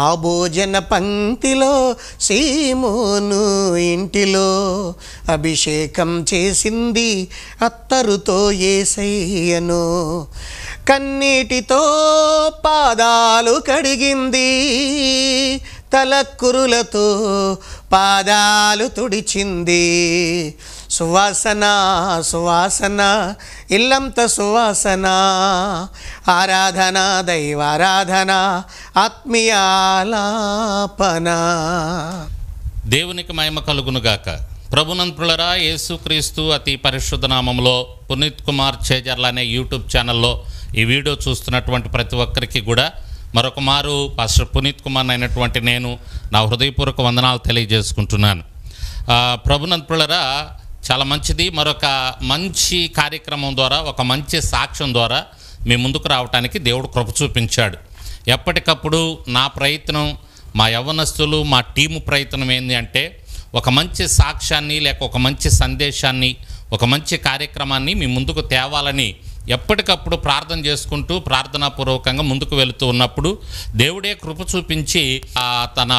ఆ భోజన పంక్తిలో సీమోను ఇంటిలో అభిషేకం చేసింది అత్తరుతో యేసయ్యను. కన్నీటితో పాదాలు కడిగింది, తలక్కురులతో పాదాలు తుడిచింది. సువాసన సువాసన ఇల్లంత సువాసన, ఆరాధన దైవారాధన ఆత్మీయాలాపన. దేవునికి మహిమ కలుగునుగాక. ప్రభునంతులరా, యేసుక్రీస్తు అతి పరిశుద్ధ నామంలో పునీత్ కుమార్ చేజర్ల అనే యూట్యూబ్ ఛానల్లో ఈ వీడియో చూస్తున్నటువంటి ప్రతి ఒక్కరికి కూడా మరొక మారు పాస్టర్ పునీత్ కుమార్ అయినటువంటి నేను నా హృదయపూర్వక వందనాలు తెలియజేసుకుంటున్నాను. ప్రభునంతులరా, చాలా మంచిది. మరొక మంచి కార్యక్రమం ద్వారా, ఒక మంచి సాక్ష్యం ద్వారా మీ ముందుకు రావడానికి దేవుడు కృప చూపించాడు. ఎప్పటికప్పుడు నా ప్రయత్నం, మా యవ్వనస్తులు, మా టీము ప్రయత్నం ఏంటి అంటే ఒక మంచి సాక్ష్యాన్ని లేక ఒక మంచి సందేశాన్ని, ఒక మంచి కార్యక్రమాన్ని మీ ముందుకు తేవాలని ఎప్పటికప్పుడు ప్రార్థన చేసుకుంటూ ప్రార్థనాపూర్వకంగా ముందుకు వెళుతూ ఉన్నప్పుడు దేవుడే కృప చూపించి తన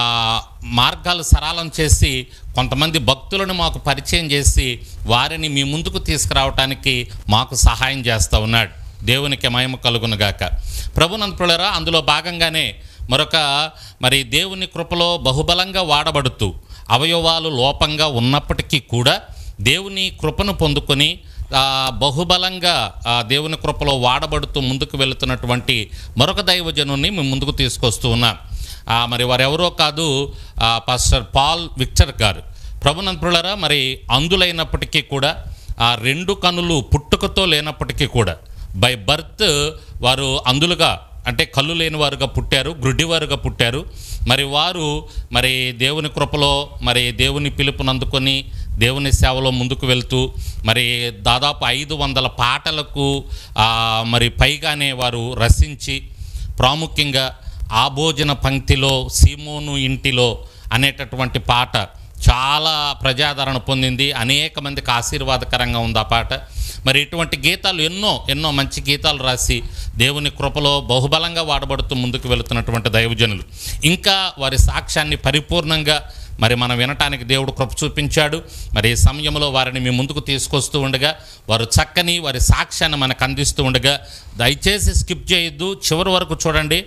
మార్గాలు సరళం చేసి కొంతమంది భక్తులను మాకు పరిచయం చేసి వారిని మీ ముందుకు తీసుకురావటానికి మాకు సహాయం చేస్తూ ఉన్నాడు. దేవునికి మహిమ కలుగునుగాక. ప్రభునంతులరా, అందులో భాగంగానే మరొక దేవుని కృపలో బహుబలంగా వాడబడుతూ అవయవాలు లోపంగా ఉన్నప్పటికీ కూడా దేవుని కృపను పొందుకొని బహుబలంగా దేవుని కృపలో వాడబడుతూ ముందుకు వెళుతున్నటువంటి మరొక దైవజనుని మేము ముందుకు తీసుకొస్తూ ఉన్నాం. వారెవరో కాదు, పాస్టర్ పాల్ విక్టర్ గారు. ప్రభునంతులరా, అందులైనప్పటికీ కూడా రెండు కనులు పుట్టుకతో లేనప్పటికీ కూడా బై బర్త్ వారు అందులుగా, అంటే కళ్ళు లేని వారుగా పుట్టారు, గ్రుడ్డివారుగా పుట్టారు. వారు దేవుని కృపలో దేవుని పిలుపునందుకొని దేవుని సేవలో ముందుకు వెళ్తూ దాదాపు 500 పాటలకు పైగానే వారు రచించి, ప్రాముఖ్యంగా ఆ భోజన పంక్తిలో సీమోను ఇంటిలో అనేటటువంటి పాట చాలా ప్రజాదరణ పొందింది. అనేక మందికి ఆశీర్వాదకరంగా ఉంది ఆ పాట. ఇటువంటి గీతాలు ఎన్నో మంచి గీతాలు రాసి దేవుని కృపలో బహుబలంగా వాడబడుతూ ముందుకు వెళుతున్నటువంటి దైవజనులు. ఇంకా వారి సాక్ష్యాన్ని పరిపూర్ణంగా మనం వినటానికి దేవుడు కృప చూపించాడు. ఈ సమయంలో వారిని మీ ముందుకు తీసుకొస్తూ ఉండగా వారు చక్కని వారి సాక్ష్యాన్ని మనకు అందిస్తూ ఉండగా దయచేసి స్కిప్ చేయొద్దు, చివరి వరకు చూడండి.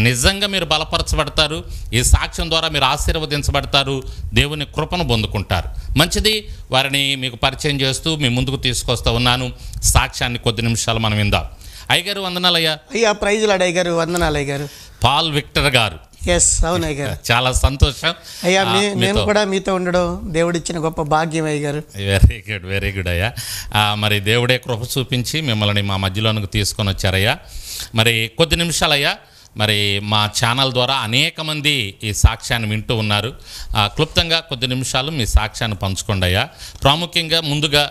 నిజంగా మీరు బలపరచబడతారు. ఈ సాక్ష్యం ద్వారా మీరు ఆశీర్వదించబడతారు, దేవుని కృపను పొందుకుంటారు. మంచిది, వారిని మీకు పరిచయం చేస్తూ మీ ముందుకు తీసుకొస్తూ ఉన్నాను. సాక్ష్యాన్ని కొద్ది నిమిషాలు మనం విందాం. అయ్యగారు వందనాలయ్యా. అయ్యా, ప్రైజులు అయ్యగారు, వందనాలు అయ్యగారు. పాల్ విక్టర్ గారు. ఎస్, అవును అయ్యగారు. చాలా సంతోషం అయ్యా, నేను కూడా మీతో ఉండడం దేవుడిచ్చిన గొప్ప భాగ్యం అయ్యగారు. వెరీ గుడ్, వెరీ గుడ్ అయ్యా. దేవుడే కృప చూపించి మిమ్మల్ని మా మధ్యలోనికి తీసుకొని వచ్చారయ్యా. కొద్ది నిమిషాలయ్యా, మా ఛానల్ ద్వారా అనేక మంది ఈ సాక్ష్యాన్ని వింటూ ఉన్నారు. క్లుప్తంగా కొద్ది నిమిషాలు మీ సాక్ష్యాన్ని పంచుకోండి అయ్యా. ప్రాముఖ్యంగా ముందుగా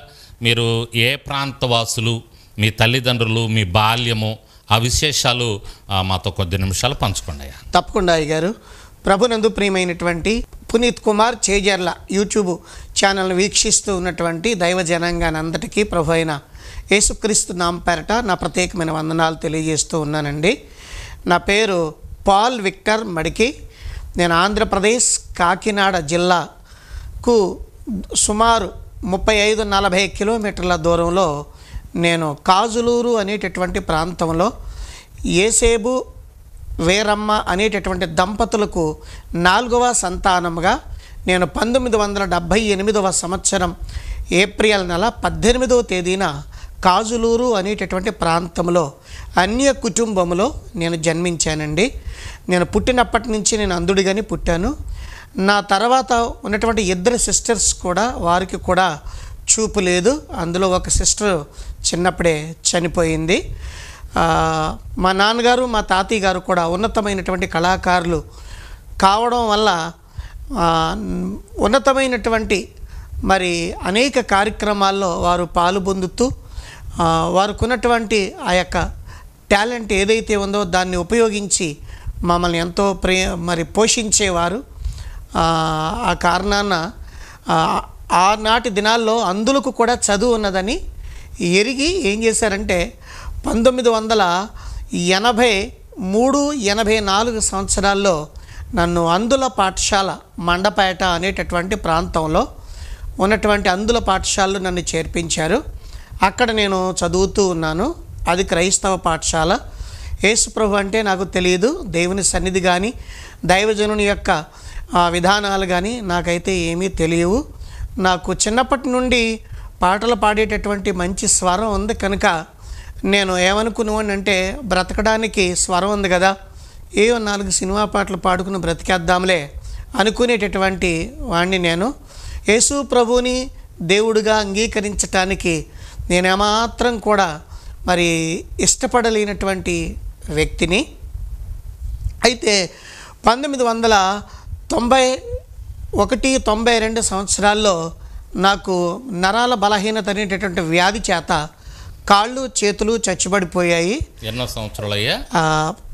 మీరు ఏ ప్రాంతవాసులు, మీ తల్లిదండ్రులు, మీ బాల్యము, ఆ విశేషాలు మాతో కొద్ది నిమిషాలు పంచుకోండి అయ్యా. తప్పకుండా అయ్యగారు. ప్రభునందు ప్రియమైనటువంటి పునీత్ కుమార్ చేజర్ల యూట్యూబ్ ఛానల్ను వీక్షిస్తూ ఉన్నటువంటి దైవ జనాంగాన్ని అంతటికీ ప్రభు అయిన యేసుక్రీస్తు నామ పేరట నా ప్రత్యేకమైన వందనాలు తెలియజేస్తూ ఉన్నానండి. నా పేరు పాల్ విక్టర్ మడికి. నేను ఆంధ్రప్రదేశ్ కాకినాడ జిల్లాకు సుమారు 35-40 కిలోమీటర్ల దూరంలో నేను కాజులూరు అనేటటువంటి ప్రాంతంలో ఏసేబు వేరమ్మ అనేటటువంటి దంపతులకు 4వ సంతానముగా నేను 1978వ సంవత్సరం ఏప్రిల్ నెల 18వ తేదీన కాజులూరు అనేటటువంటి ప్రాంతంలో అన్య కుటుంబంలో నేను జన్మించానండి. నేను పుట్టినప్పటి నుంచి నేను అంధుడిగానే పుట్టాను. నా తర్వాత ఉన్నటువంటి 2 సిస్టర్స్ కూడా, వారికి కూడా చూపు లేదు. అందులో ఒక సిస్టర్ చిన్నప్పుడే చనిపోయింది. మా నాన్నగారు, మా తాతయ్య గారు కూడా ఉన్నతమైనటువంటి కళాకారులు కావడం వల్ల ఉన్నతమైనటువంటి అనేక కార్యక్రమాల్లో వారు పాలుపొందుతూ వారికి ఉన్నటువంటి ఆ యొక్క టాలెంట్ ఏదైతే ఉందో దాన్ని ఉపయోగించి మమ్మల్ని ఎంతో పోషించేవారు. ఆ కారణాన ఆనాటి దినాల్లో అందులకు కూడా చదువు ఉన్నదని ఎరిగి ఏం చేశారంటే 1983-84 సంవత్సరాల్లో నన్ను అందుల పాఠశాల మండపేట అనేటటువంటి ప్రాంతంలో ఉన్నటువంటి అందుల పాఠశాలలో నన్ను చేర్పించారు. అక్కడ నేను చదువుతూ ఉన్నాను. అది క్రైస్తవ పాఠశాల. యేసుప్రభు అంటే నాకు తెలియదు. దేవుని సన్నిధి కానీ దైవజనుని యొక్క విధానాలు కానీ నాకైతే ఏమీ తెలియవు. నాకు చిన్నప్పటి నుండి పాటలు పాడేటటువంటి మంచి స్వరం ఉంది కనుక నేను ఏమనుకున్నాను అంటే బ్రతకడానికి స్వరం ఉంది కదా, ఏవో 4 సినిమా పాటలు పాడుకుని బ్రతికేద్దాంలే అనుకునేటటువంటి వాడిని నేను. యేసు ప్రభువుని దేవుడిగా అంగీకరించటానికి నేనేమాత్రం కూడా మరి ఇష్టపడలేనటువంటి వ్యక్తిని. అయితే 1991-92 సంవత్సరాల్లో నాకు నరాల బలహీనత అనేటటువంటి వ్యాధి చేత కాళ్ళు చేతులు చచ్చుబడిపోయాయి. ఎన్నో సంవత్సరాలు అయ్యా?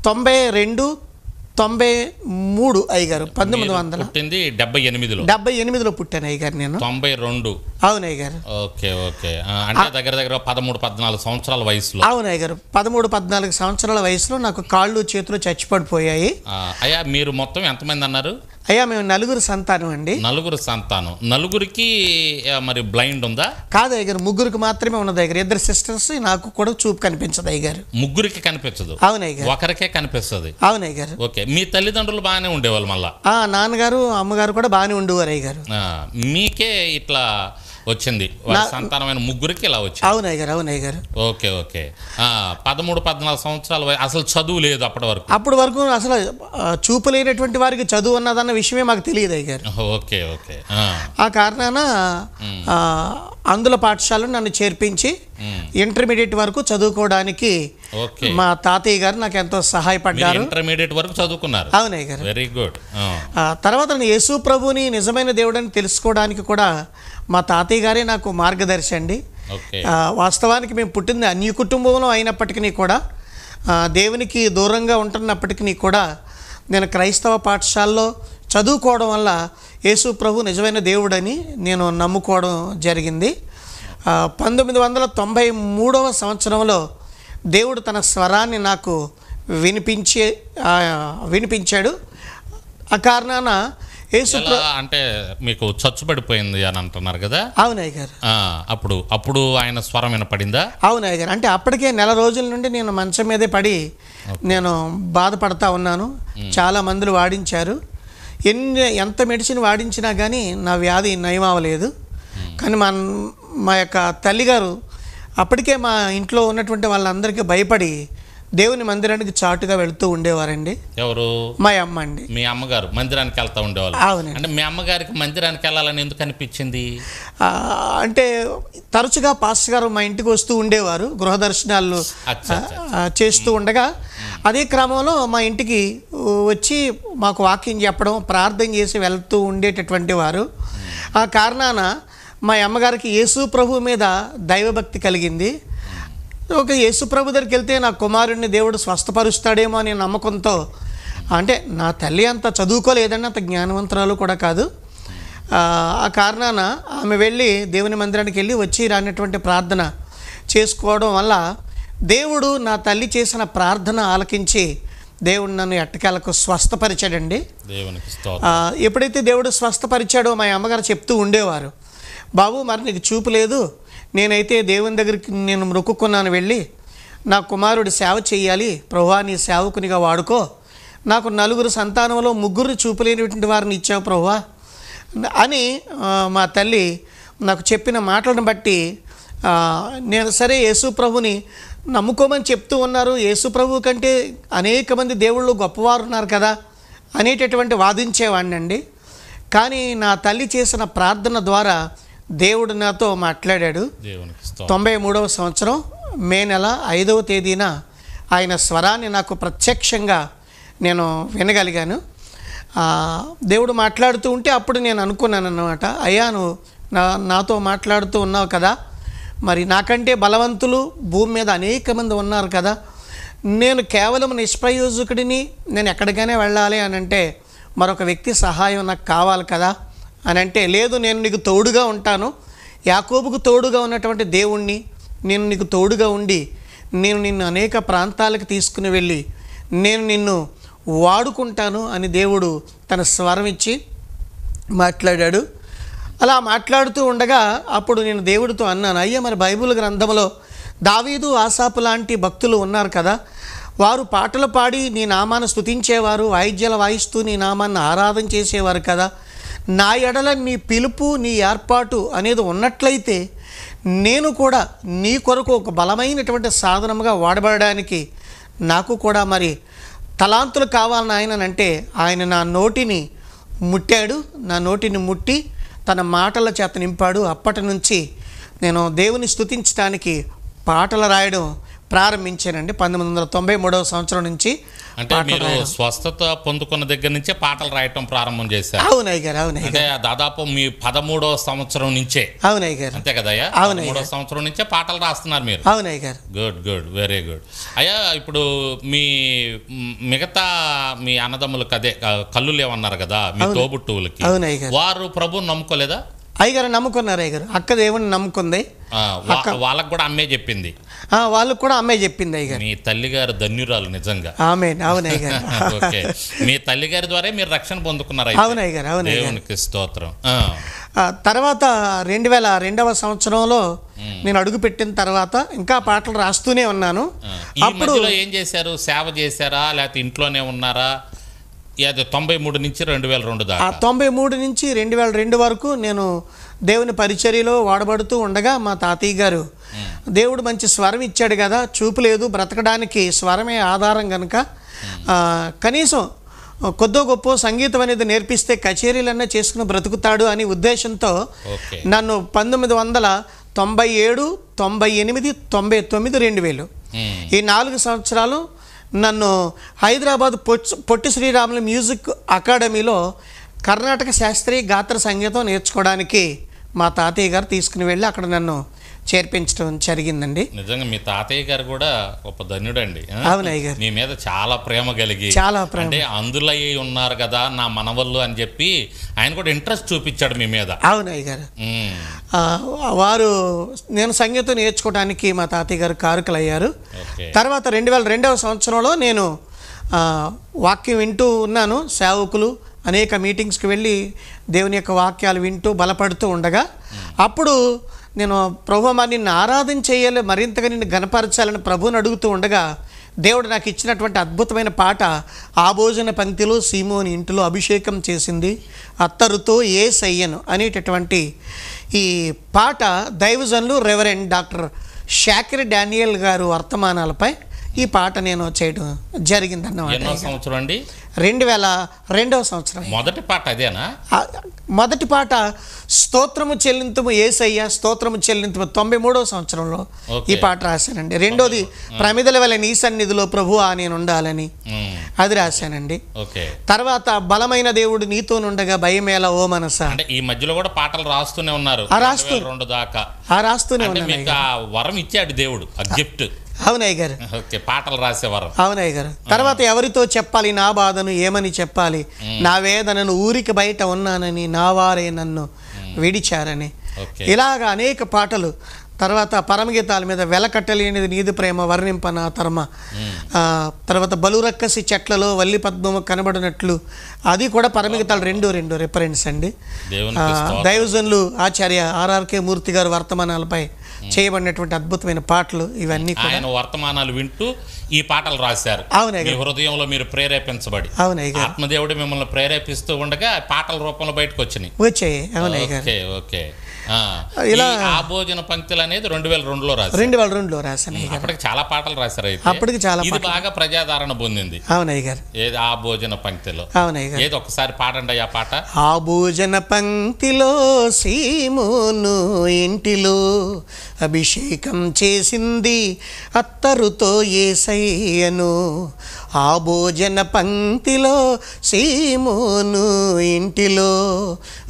92-93 అయ్యగారు. 1978లో పుట్టాను అయ్యగారు నేను. 92. అవును అయ్యగారు. Okay okay. అంటే దగ్గర 13-14 సంవత్సరాల వయసులో. అవును అయ్యగారు. 13-14 సంవత్సరాల వయసులో నాకు కాళ్ళు చేతులు చచ్చిపడిపోయాయి. అయ్యా మీరు మొత్తం ఎంతమంది అన్నారు? అయ్యా మేము 4 సంతానం అండి. 4 సంతానం. 4కి మరి బ్లైండ్ ఉందా? కాదు అయ్యగారు, 3 మాత్రమే ఉన్నది అయ్యగారు. 2 సిస్టర్స్, నాకు కూడా చూపు కనిపించదు అయ్యగారు. 3కి కనిపించదు? అవును అయ్యగారు. ఒకరికే కనిపిస్తుంది? అవును అయ్యగారు. ఓకే. మీ తల్లిదండ్రులు బాగానే ఉండేవాళ్ళు మళ్ళా? నాన్నగారు అమ్మగారు కూడా బాగానే ఉండేవారు అయ్యగారు. మీకే ఇట్లా వచ్చింది, సంతానమైన 3కి ఇలా వచ్చింది? అవును అయ్యగారు. అవును అయ్యగారు. Okay okay. 13-14 సంవత్సరాల అసలు చదువు లేదు అప్పటి వరకు అసలు చూపు లేనటువంటి వారికి చదువు ఉన్నదన్న విషయమే మాకు తెలియదు అయ్యగారు. Okay okay. ఆ కారణాన అందుల పాఠశాలను నన్ను చేర్పించి ఇంటర్మీడియట్ వరకు చదువుకోవడానికి మా తాతయ్య గారు నాకు ఎంతో సహాయపడ్డారు. ఇంటర్మీడియట్ వరకు చదువుకున్నారు? అవును అయ్యగారు. Very good. తర్వాత నేను యేసు ప్రభుని నిజమైన దేవుడని తెలుసుకోవడానికి కూడా మా తాతయ్య గారే నాకు మార్గదర్శి అండి. వాస్తవానికి మేము పుట్టింది అన్య కుటుంబంలో అయినప్పటికీ కూడా, దేవునికి దూరంగా ఉంటున్నప్పటికీ కూడా నేను క్రైస్తవ పాఠశాలలో చదువుకోవడం వల్ల యేసు ప్రభు నిజమైన దేవుడని నేను నమ్ముకోవడం జరిగింది. 1993వ సంవత్సరంలో దేవుడు తన స్వరాన్ని నాకు వినిపించాడు. ఆ కారణాన అంటే మీకు చచ్చుబడిపోయింది అని అంటున్నారు కదా? అవునయ్య గారు. అప్పుడు ఆయన స్వరం వినపడిందా? అవునయ్య గారు. అంటే అప్పటికే 4 రోజుల నుండి నేను మంచం మీదే పడి నేను బాధపడతా ఉన్నాను. చాలా మందులు వాడించారు. ఎంత మెడిసిన్ వాడించినా కానీ నా వ్యాధి నయం అవ్వలేదు. కానీ మా యొక్క తల్లిగారు అప్పటికే మా ఇంట్లో ఉన్నటువంటి వాళ్ళందరికీ భయపడి దేవుని మందిరానికి చాటుగా వెళుతూ ఉండేవారండి. ఎవరు? మా అమ్మ అండి. మీ అమ్మగారు మందిరానికి వెళ్తూ ఉండేవాళ్ళు? అవునండి. అంటే మీ అమ్మగారికి మందిరానికి వెళ్ళాలని ఎందుకు అనిపించింది? అంటే తరచుగా పాస్టర్ గారు మా ఇంటికి వస్తూ ఉండేవారు, గృహ దర్శనాలు చేస్తూ ఉండగా అదే క్రమంలో మా ఇంటికి వచ్చి మాకు వాక్యం చెప్పడం, ప్రార్థన చేసి వెళ్తూ ఉండేటటువంటి వారు. ఆ కారణాన మా అమ్మగారికి యేసు ప్రభు మీద దైవభక్తి కలిగింది. ఒక యేసు ప్రభు దగ్గరికి వెళ్తే నా కుమారుడిని దేవుడు స్వస్థపరుస్తాడేమో అనే నమ్మకంతో, అంటే నా తల్లి అంత చదువుకోలేదండి, అంత జ్ఞానవంతురాలు కూడా కాదు. ఆ కారణాన ఆమె వెళ్ళి దేవుని మందిరానికి వెళ్ళి వచ్చి రానటువంటి ప్రార్థన చేసుకోవడం వల్ల దేవుడు నా తల్లి చేసిన ప్రార్థన ఆలకించి దేవుడు నన్ను ఎట్టకేలకు స్వస్థపరిచాడండి. ఎప్పుడైతే దేవుడు స్వస్థపరిచాడో మా అమ్మగారు చెప్తూ ఉండేవారు, బాబు మరి నీకు చూపు లేదు, నేనైతే దేవుని దగ్గరికి నేను మొక్కుకున్నాను, వెళ్ళి నా కుమారుడి సేవ చేయాలి, ప్రభువా నీ సేవకునిగా వాడుకో, నాకు 4 సంతానంలో 3 చూపులేనిటువంటి వారిని ఇచ్చావు ప్రభువా అని మా తల్లి నాకు చెప్పిన మాటలను బట్టి నేను సరే యేసు ప్రభుని నమ్ముకోమని చెప్తూ ఉన్నారు, యేసు ప్రభు కంటే అనేక మంది దేవుళ్ళు గొప్పవారు ఉన్నారు కదా అనేటటువంటి వాదించేవాడిని అండి. కానీ నా తల్లి చేసిన ప్రార్థన ద్వారా దేవుడు నాతో మాట్లాడాడు. 93వ సంవత్సరం మే నెల 5వ తేదీన ఆయన స్వరాన్ని నాకు ప్రత్యక్షంగా నేను వినగలిగాను. దేవుడు మాట్లాడుతూ ఉంటే అప్పుడు నేను అనుకున్నాను అన్నమాట, అయ్యా నువ్వు నాతో మాట్లాడుతూ ఉన్నావు కదా, మరి నాకంటే బలవంతులు భూమి మీద అనేక మంది ఉన్నారు కదా, నేను కేవలం నిష్ప్రయోజకుడిని, నేను ఎక్కడికైనా వెళ్ళాలి అని అంటే మరొక వ్యక్తి సహాయం నాకు కావాలి కదా అని అంటే, లేదు నేను నీకు తోడుగా ఉంటాను, యాకోబుకు తోడుగా ఉన్నటువంటి దేవుణ్ణి, నేను నీకు తోడుగా ఉండి నేను నిన్ను అనేక ప్రాంతాలకు తీసుకుని వెళ్ళి నేను నిన్ను వాడుకుంటాను అని దేవుడు తన స్వరం ఇచ్చి మాట్లాడాడు. అలా మాట్లాడుతూ ఉండగా అప్పుడు నేను దేవుడితో అన్నాను, అయ్యా మరి బైబిల్ గ్రంథంలో దావీదు, ఆసాపు లాంటి భక్తులు ఉన్నారు కదా, వారు పాటలు పాడి నీ నామాన్ని స్తుతించేవారు, వాయిద్యాలు వాయిస్తూ నీ నామాన్ని ఆరాధన చేసేవారు కదా. నా ఎడల నీ పిలుపు, నీ ఏర్పాటు అనేది ఉన్నట్లయితే నేను కూడా నీ కొరకు ఒక బలమైనటువంటి సాధనముగా వాడబడడానికి నాకు కూడా మరి తలాంతులు కావాలని ఆయనంటే ఆయన నా నోటిని ముట్టాడు. నా నోటిని ముట్టి తన మాటల చేత నింపాడు. అప్పటి నుంచి నేను దేవుని స్తుతించడానికి పాటలు రాయడం ప్రారంభించానండి. 1993 సంవత్సరం నుంచి. అంటే మీరు స్వస్థత పొందుకున్న దగ్గర నుంచే పాటలు రాయటం ప్రారంభం చేశారు? అవునయ్య గారు. అవునయ్య అంటే దాదాపు మీ 13వ సంవత్సరం నుంచే. అవునయ్య గారు. అంతే కదయ్యా? 13వ సంవత్సరం నుంచే పాటలు రాస్తున్నారు మీరు. అవునయ్య గారు. Good good, very good. అయ్యా ఇప్పుడు మీ మిగతా మీ అన్నదమ్ములకు అదే కల్లులు ఏమన్నారు కదా మీ తోబుట్టువులకి, వారు ప్రభువుని నమ్ముకోలేదా? అయ్యగారు నమ్ముకున్నారు. అయ్యగారు అక్క దేవుని నమ్ముకుంది. వాళ్ళకు కూడా అమ్మే చెప్పింది? వాళ్ళకు కూడా అమ్మాయి చెప్పింది. అయ్యగారు మీ తల్లిగారు ధన్యురాలు నిజంగా. ఆమేన్. అవునయ్య గారు. ఓకే, మీ తల్లిగారి ద్వారా మీరు రక్షణ పొందుకున్నారు. అవునయ్య గారు. అవునయ్య, దేవునికి స్తోత్రం. తర్వాత 2002వ సంవత్సరంలో నేను అడుగు పెట్టిన తర్వాత ఇంకా పాటలు రాస్తూనే ఉన్నాను. అప్పుడు ఏం చేశారు? సేవ చేశారా లేకపోతే ఇంట్లోనే ఉన్నారా? 93 నుంచి 2002 దాకా. 93 నుంచి 2002 వరకు నేను దేవుని పరిచర్యలో వాడబడుతూ ఉండగా మా తాతయ్య గారు దేవుడు మంచి స్వరం ఇచ్చాడు కదా, చూపు లేదు, బ్రతకడానికి స్వరమే ఆధారం కనుక కనీసం కొద్దో గొప్ప సంగీతం అనేది నేర్పిస్తే కచేరీలన్నా చేసుకుని బ్రతుకుతాడు అని ఉద్దేశంతో నన్ను 1997, 98, 99, 2000 ఈ 4 సంవత్సరాలు నన్ను హైదరాబాద్ పొట్టి శ్రీరాములు మ్యూజిక్ అకాడమీలో కర్ణాటక శాస్త్రీయ గాత్ర సంగీతం నేర్చుకోవడానికి మా తాతయ్య గారు తీసుకుని వెళ్ళి అక్కడ నన్ను చేర్పించడం జరిగిందండి. నిజంగా మీ తాతయ్య గారు కూడా గొప్ప ధన్యుడండి. అవునయ్య గారు. మీ మీద చాలా ప్రేమ కలిగి, చాలా ప్రేమ, అంటే అందులో ఉన్నారు కదా నా మనవళ్ళు అని చెప్పి ఆయన కూడా ఇంట్రెస్ట్ చూపించాడు మీ మీద. అవునయ్య గారు. వారు నేను సంగీతం నేర్చుకోవడానికి మా తాతయ్య గారు కారకులయ్యారు. తర్వాత 2002వ సంవత్సరంలో నేను వాక్యం వింటూ ఉన్నాను. సేవకులు అనేక మీటింగ్స్కి వెళ్ళి దేవుని యొక్క వాక్యాలు వింటూ బలపడుతూ ఉండగా అప్పుడు నేను ప్రభు మరి నిన్ను ఆరాధన చేయాలి, మరింతగా నిన్ను గణపరచాలని ప్రభువుని అడుగుతూ ఉండగా దేవుడు నాకు ఇచ్చినటువంటి అద్భుతమైన పాట ఆ భోజన పంక్తిలో సీమోని ఇంటిలో అభిషేకం చేసింది అత్తరుతో యేసయ్యను అనేటటువంటి ఈ పాట దైవజనులు రెవరెండ్ డాక్టర్ షాకిర్ డానియల్ గారు వర్తమానాలపై ఈ పాట నేను చేయడం జరిగిందన్నమాట. ఎన్నో సంవత్సరం అండి? 2002వ సంవత్సరం. మొదటి పాట అదేనా? మొదటి పాట స్తోత్రము చెల్లింతుము యేసయ్య స్తోత్రము చెల్లింతుము 93వ సంవత్సరంలో ఈ పాట రాశానండి. రెండోది ప్రమిదల వలె నీ సన్నిధిలో ప్రభువా నేను ఉండాలని అది రాశానండి. తర్వాత బలమైన దేవుడు నీతో నుండగా భయమేలా ఓ మనస. అంటే ఈ మధ్యలో కూడా పాటలు రాస్తూనే ఉన్నారు. 2002 దాకా రాస్తూనే ఉన్నాను. వరం ఇచ్చాడు దేవుడు, గిఫ్ట్. అవునయ్య గారు. పాటలు రాసేవారు. అవునయ్య గారు. తర్వాత ఎవరితో చెప్పాలి నా బాధను, ఏమని చెప్పాలి నా వేదనను, ఊరికి బయట ఉన్నానని నా వారే నన్ను విడిచారని, ఇలాగా అనేక పాటలు. తర్వాత పరమగీతాల మీద వెలకట్టలేనిది నీది ప్రేమ వర్ణింప నా తరమ, తర్వాత బలురక్కసి చెట్లలో వల్లి పద్మము కనబడినట్లు అది కూడా పరమగీతాలు రెండు రిఫరెన్స్ అండి. దైవజనులు ఆచార్య ఆర్ఆర్కే మూర్తి గారు వర్తమానాలపై చేయబడినటువంటి అద్భుతమైన పాటలు ఇవన్నీ ఆయన వర్తమానాలు వింటూ ఈ పాటలు రాశారు. అవునయ్య. హృదయంలో మీరు ప్రేరేపించబడి అవునయ్య ఆత్మదేవుడు మిమ్మల్ని ప్రేరేపిస్తూ ఉండగా పాటల రూపంలో బయటకు వచ్చాయి. అవునయ్య. ఓకే. ఇలా ఆ భోజన పంక్తులు అనేది 2002లో రాశారు. 2002లో రాశాను. అప్పటికి చాలా పాటలు రాశారు. అప్పటికి చాలా ఇది బాగా ప్రజాదరణ పొందింది. అవునయ్య గారు. ఏది ఆ భోజన పంక్తిలో? అవునయ్య గారు. ఏది ఒకసారి పాడండి ఆ పాట. ఆ భోజన పంక్తిలో సీమోను ఇంటిలో అభిషేకం చేసింది అత్తరుతో యేసయ్యను. ఆ భోజన పంక్తిలో సీమోను ఇంటిలో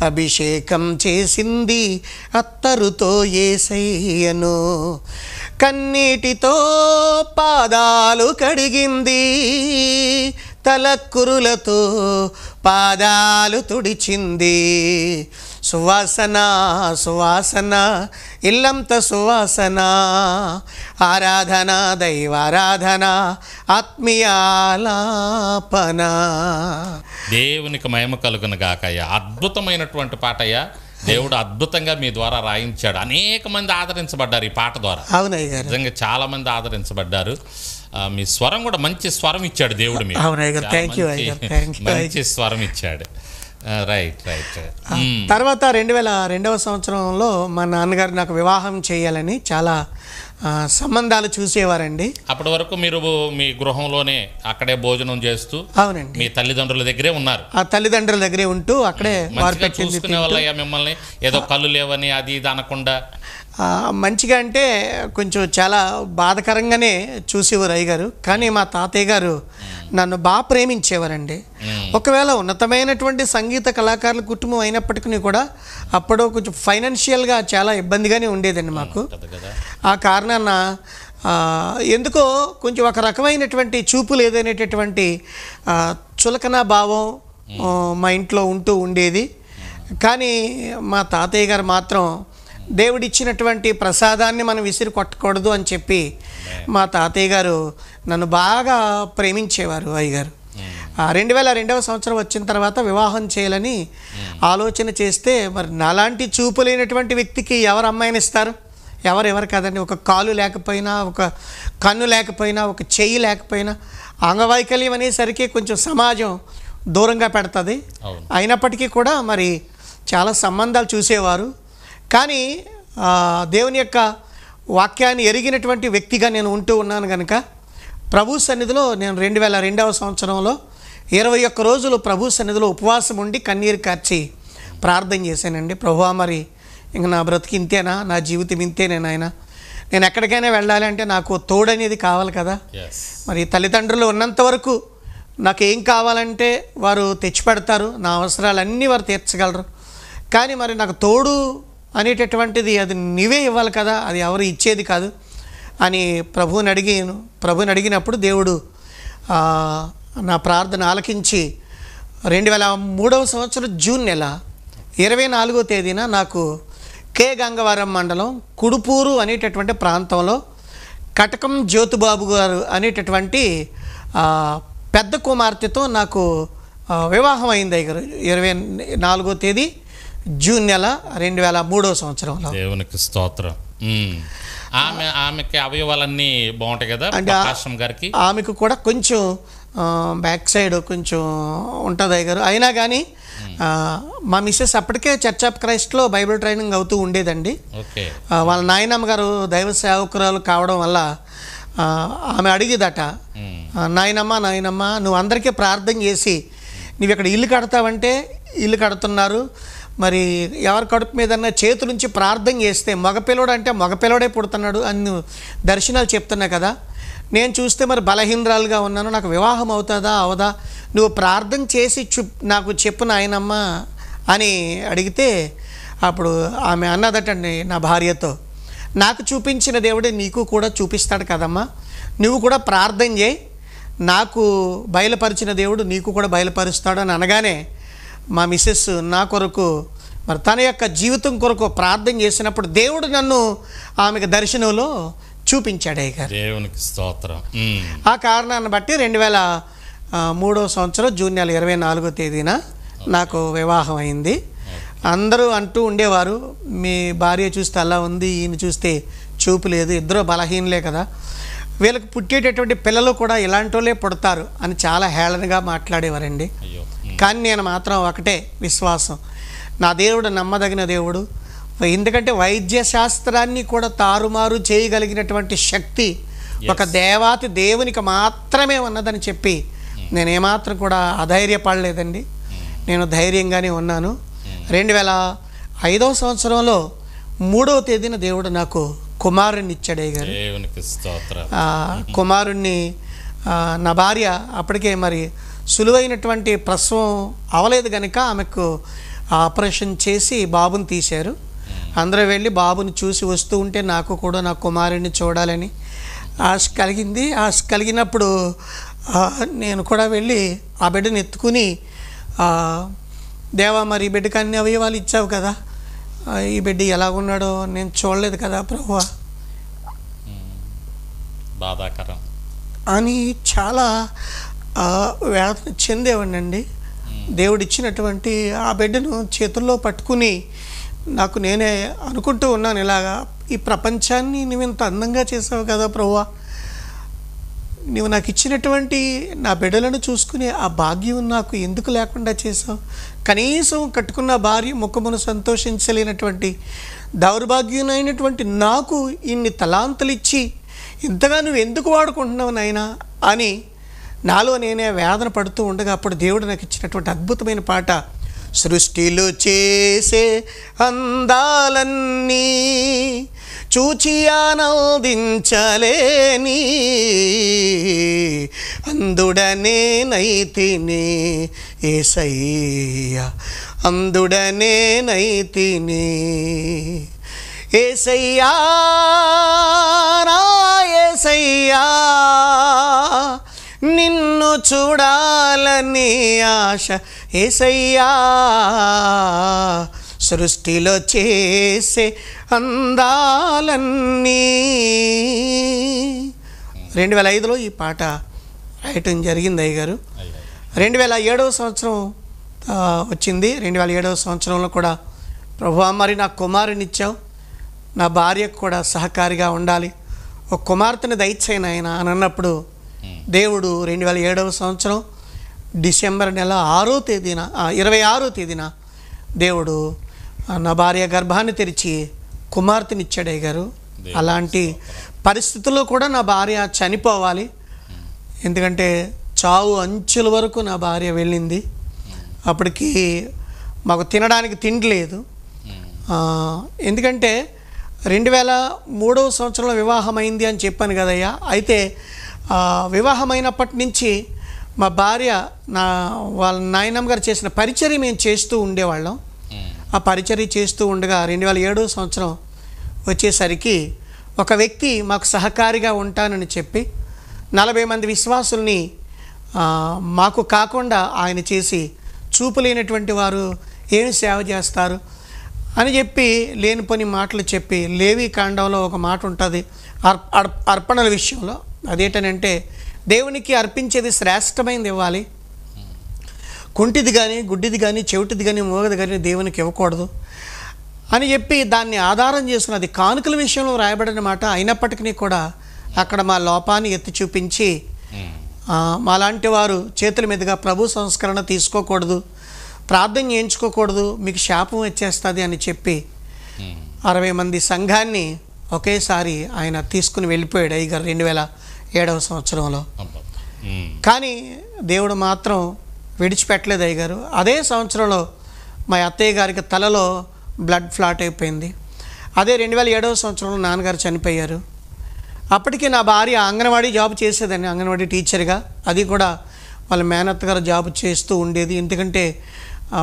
అభిషేకం చేసింది అత్తరుతో యేసయ్యను. కన్నీటితో పాదాలు కడిగింది, తలక్కురులతో పాదాలు తుడిచింది, సువాసన సువాసన ఇల్లంత సువాసన, ఆరాధన దైవారాధన ఆత్మీయాలాపన. దేవునికి మహిమ కలుగును గాకయ్యా. అద్భుతమైనటువంటి పాటయ్యా. దేవుడు అద్భుతంగా మీ ద్వారా రాయించాడు. అనేక మంది ఆదరించబడ్డారు ఈ పాట ద్వారా. అవునయ్య గారు, నిజంగా చాలా మంది ఆదరించబడ్డారు. మీ స్వరం కూడా మంచి స్వరం ఇచ్చాడు దేవుడు మీకు. అవునయ్య గారు, థ్యాంక్ యూ అయ్య గారు, థ్యాంక్ యూ. మంచి స్వరం ఇచ్చాడు. Right right. తర్వాత 2002వ సంవత్సరంలో మా నాన్నగారు నాకు వివాహం చేయాలని చాలా సంబంధాలు చూసేవారండి. అప్పటి వరకు మీరు మీ గృహంలోనే అక్కడే భోజనం చేస్తూ, అవునండి, మీ తల్లిదండ్రుల దగ్గరే ఉన్నారు. ఆ తల్లిదండ్రుల దగ్గరే ఉంటూ అక్కడే వారు పెట్టింది చూసుకునే వాళ్ళయ్యా మిమ్మల్ని. ఏదో కళ్ళు లేవని అది ఇది అనకుండా మంచిగా, అంటే కొంచెం చాలా బాధకరంగానే చూసేవారు అయ్యగారు. కానీ మా తాతయ్య గారు నన్ను బాగా ప్రేమించేవారండి. ఒకవేళ ఉన్నతమైనటువంటి సంగీత కళాకారుల కుటుంబం అయినప్పటికీ కూడా అప్పుడు కొంచెం ఫైనాన్షియల్గా చాలా ఇబ్బందిగానే ఉండేదండి మాకు. ఆ కారణాన ఎందుకో కొంచెం ఒక రకమైనటువంటి చూపులు ఏదైనటువంటి చులకన భావం మా ఇంట్లో ఉంటూ ఉండేది. కానీ మా తాతయ్య గారు మాత్రం దేవుడిచ్చినటువంటి ప్రసాదాన్ని మనం విసిరి కొట్టకూడదు అని చెప్పి మా తాతయ్య గారు నన్ను బాగా ప్రేమించేవారు అయ్యగారు. 2002వ సంవత్సరం వచ్చిన తర్వాత వివాహం చేయాలని ఆలోచన చేస్తే, మరి నాలాంటి చూపు లేనటువంటి వ్యక్తికి ఎవరు అమ్మాయిని ఇస్తారు? ఎవరు కాదండి. ఒక కాలు లేకపోయినా, ఒక కన్ను లేకపోయినా, ఒక చెయ్యి లేకపోయినా, అంగవైకల్యం అనేసరికి కొంచెం సమాజం దూరంగా పెడుతుంది. అయినప్పటికీ కూడా మరి చాలా సంబంధాలు చూసేవారు. కానీ దేవుని యొక్క వాక్యాన్ని ఎరిగినటువంటి వ్యక్తిగా నేను ఉంటూ ఉన్నాను కనుక ప్రభు సన్నిధిలో నేను 2002వ సంవత్సరంలో 21 రోజులు ప్రభు సన్నిధిలో ఉపవాసం ఉండి కన్నీరు కార్చి ప్రార్థన చేశానండి. ప్రభువా, మరి ఇంక నా బ్రతికి ఇంతేనా, నా జీవితం ఇంతేనే నాయన, నేను ఎక్కడికైనా వెళ్ళాలి అంటే నాకు తోడనేది కావాలి కదా. మరి తల్లిదండ్రులు ఉన్నంత వరకు నాకు ఏం కావాలంటే వారు తెచ్చిపెడతారు, నా అవసరాలన్నీ వారు తీర్చగలరు. కానీ మరి నాకు తోడు అనేటటువంటిది అది నీవే ఇవ్వాలి కదా, అది ఎవరు ఇచ్చేది కాదు అని ప్రభువుని అడిగినప్పుడు దేవుడు నా ప్రార్థన ఆలకించి 2003వ సంవత్సరం జూన్ నెల 24వ తేదీన నాకు కే గంగవరం మండలం కుడుపూరు అనేటటువంటి ప్రాంతంలో కటకం జ్యోతిబాబు గారు అనేటటువంటి పెద్ద కుమార్తెతో నాకు వివాహం అయింది గారు. 24వ తేదీ జూన్ నెల 2003వ సంవత్సరంలో. దేవునికి స్తోత్రం. ఆమెకి అవయవాలన్నీ బాగుంటాయి కదా గారికి? ఆమెకు కూడా కొంచెం బ్యాక్ సైడ్ కొంచెం ఉంటుంది అయ్యగారు. అయినా కానీ మా మిస్సెస్ అప్పటికే చర్చ్ ఆఫ్ క్రైస్ట్లో బైబిల్ ట్రైనింగ్ అవుతూ ఉండేదండి. వాళ్ళ నాయనమ్మ గారు దైవ సేవకురాలు కావడం వల్ల ఆమె అడిగిదట, నాయనమ్మ నువ్వు అందరికీ ప్రార్థన చేసి నువ్వు ఇక్కడ ఇల్లు కడతావంటే ఇల్లు కడుతున్నారు, మరి ఎవరి కడుపు మీదన్నా చేతులుంచి ప్రార్థన చేస్తే మగపిల్లడు అంటే మగపిల్లడే పుడుతున్నాడు అని దర్శనాలు చెప్తున్నా కదా. నేను చూస్తే మరి బలహీనరాలుగా ఉన్నాను, నాకు వివాహం అవుతుందా అవదా, నువ్వు ప్రార్థన చేసి నాకు చెప్పు నాయనమ్మ అని అడిగితే అప్పుడు ఆమె అన్నదటండి నా భార్యతో, నాకు చూపించిన దేవుడే నీకు కూడా చూపిస్తాడు కదమ్మా, నువ్వు కూడా ప్రార్థన చేయి, నాకు బయలుపరిచిన దేవుడు నీకు కూడా బయలుపరుస్తాడు అని అనగానే మా మిస్సెస్ నా కొరకు మరి తన యొక్క జీవితం కొరకు ప్రార్థన చేసినప్పుడు దేవుడు నన్ను ఆమెకు దర్శనంలో చూపించాడు అయ్యగారు. దేవునికి స్తోత్రం. ఆ కారణాన్ని బట్టి 2003వ సంవత్సరం జూన్ నెల 24వ తేదీన నాకు వివాహం అయింది. అందరూ అంటూ ఉండేవారు, మీ భార్య చూస్తే అలా ఉంది, ఈయన చూస్తే చూపు లేదు, ఇద్దరు బలహీనలే కదా, వీళ్ళకి పుట్టేటటువంటి పిల్లలు కూడా ఇలాంటి వాళ్ళే పుడతారు అని చాలా హేళనగా మాట్లాడేవారండి. కానీ నేను మాత్రం ఒకటే విశ్వాసం, నా దేవుడు నమ్మదగిన దేవుడు. ఎందుకంటే వైద్య శాస్త్రాన్ని కూడా తారుమారు చేయగలిగినటువంటి శక్తి ఒక దేవాతి దేవునికి మాత్రమే ఉన్నదని చెప్పి నేను ఏమాత్రం కూడా అధైర్యపడలేదండి. నేను ధైర్యంగానే ఉన్నాను. 2005వ సంవత్సరంలో 3వ తేదీన దేవుడు నాకు కుమారుణ్ణి ఇచ్చాడు అయ్యగారు. కుమారుణ్ణి నా భార్య అప్పటికే మరి సులువైనటువంటి ప్రసవం అవలేదు కనుక ఆమెకు ఆపరేషన్ చేసి బాబుని తీశారు. అందరూ వెళ్ళి బాబుని చూసి వస్తూ ఉంటే నాకు కూడా నా కుమారుడిని చూడాలని ఆశ కలిగింది. ఆశ కలిగినప్పుడు నేను కూడా వెళ్ళి ఆ బిడ్డను ఎత్తుకుని దేవా మరి ఈ బిడ్డకి అన్ని అవయవాలు ఇచ్చావు కదా, ఈ బిడ్డ ఎలాగున్నాడో నేను చూడలేదు కదా ప్రభువా బాధాకరం అని చాలా వేదన చెందేవాడినండి. దేవుడిచ్చినటువంటి ఆ బిడ్డను చేతుల్లో పట్టుకుని నాకు నేనే అనుకుంటూ ఉన్నాను, ఇలాగా ఈ ప్రపంచాన్ని నువ్వు ఇంత అందంగా చేసావు కదా ప్రభువా, నువ్వు నాకు ఇచ్చినటువంటి నా బిడ్డలను చూసుకునే ఆ భాగ్యం నాకు ఎందుకు లేకుండా చేసావు, కనీసం కట్టుకున్న భార్య ముఖమును సంతోషించలేనటువంటి దౌర్భాగ్యునైనటువంటి నాకు ఇన్ని తలాంతులు ఇచ్చి ఇంతగా నువ్వు ఎందుకు వాడుకుంటున్నావు నాయనా అని నాలో నేనే వేదన పడుతూ ఉండగా అప్పుడు దేవుడు నాకు ఇచ్చినటువంటి అద్భుతమైన పాట, సృష్టిలో చేసే అందాలన్నీ చూచి ఆనందించలేని అందుడనే నైతిని యేసయ్యా, అందుడనే నైతిని యేసయ్యా, నా యేసయ్యా, నిన్ను చూడాలని ఆశ యేసయ్యా, సృష్టిలో చేసే అందాలన్నీ. 2005లో ఈ పాట రాయటం జరిగింది అయ్యగారు. 2007వ సంవత్సరం వచ్చింది. 2007వ సంవత్సరంలో కూడా ప్రభువా మరి నా కుమారుని ఇచ్చావు, నా భార్యకు కూడా సహకారిగా ఉండాలి, ఒక కుమార్తెను దయచేయను ఆయన అని అన్నప్పుడు దేవుడు 2007వ సంవత్సరం డిసెంబర్ నెల 26వ తేదీన దేవుడు నా భార్య గర్భాన్ని తెరిచి కుమార్తెనిచ్చాడు అయ్యగారు. అలాంటి పరిస్థితుల్లో కూడా నా భార్య చనిపోవాలి, ఎందుకంటే చావు అంచుల వరకు నా భార్య వెళ్ళింది. అప్పటికి మాకు తినడానికి తిండి లేదు. ఎందుకంటే 2003వ సంవత్సరంలో వివాహమైంది అని చెప్పాను కదయ్యా. అయితే వివాహమైనప్పటి నుంచి మా భార్య వాళ్ళ నాయనమ్మ గారు చేసిన పరిచర్య మేము చేస్తూ ఉండేవాళ్ళం. ఆ పరిచర్య చేస్తూ ఉండగా 2007వ సంవత్సరం వచ్చేసరికి ఒక వ్యక్తి మాకు సహకారిగా ఉంటానని చెప్పి 40 మంది విశ్వాసుల్ని మాకు కాకుండా ఆయన చేసి చూపులేనటువంటి వారు ఏమి సేవ చేస్తారు అని చెప్పి లేనిపోని మాటలు చెప్పి, లేవి కాండంలో ఒక మాట ఉంటుంది అర్పణల విషయంలో, అదేంటనంటే దేవునికి అర్పించేది శ్రేష్టమైనది ఇవ్వాలి, కుంటిది కానీ గుడ్డిది కానీ చెవిటిది కానీ మోగది కానీ దేవునికి ఇవ్వకూడదు అని చెప్పి దాన్ని ఆధారం చేసుకుని అది కానుకల విషయంలో రాయబడిన మాట అయినప్పటికీ కూడా అక్కడ మా లోపాన్ని ఎత్తి చూపించి మాలాంటి వారు చేతుల మీదుగా ప్రభు సంస్కరణ తీసుకోకూడదు, ప్రార్థన చేయించుకోకూడదు, మీకు శాపం వచ్చేస్తుంది అని చెప్పి 60 మంది సంఘాన్ని ఒకేసారి ఆయన తీసుకుని వెళ్ళిపోయాడు అయ్యగారు 2007వ సంవత్సరంలో. కానీ దేవుడు మాత్రం విడిచిపెట్టలేదు అయ్యగారు. అదే సంవత్సరంలో మా అత్తయ్య గారికి తలలో బ్లడ్ ఫ్లాట్ అయిపోయింది. అదే 2007వ సంవత్సరంలో నాన్నగారు చనిపోయారు. అప్పటికి నా భార్య అంగన్వాడీ జాబ్ చేసేదండి, అంగన్వాడీ టీచర్గా. అది కూడా వాళ్ళ మేనత్త గారు జాబ్ చేస్తూ ఉండేది. ఎందుకంటే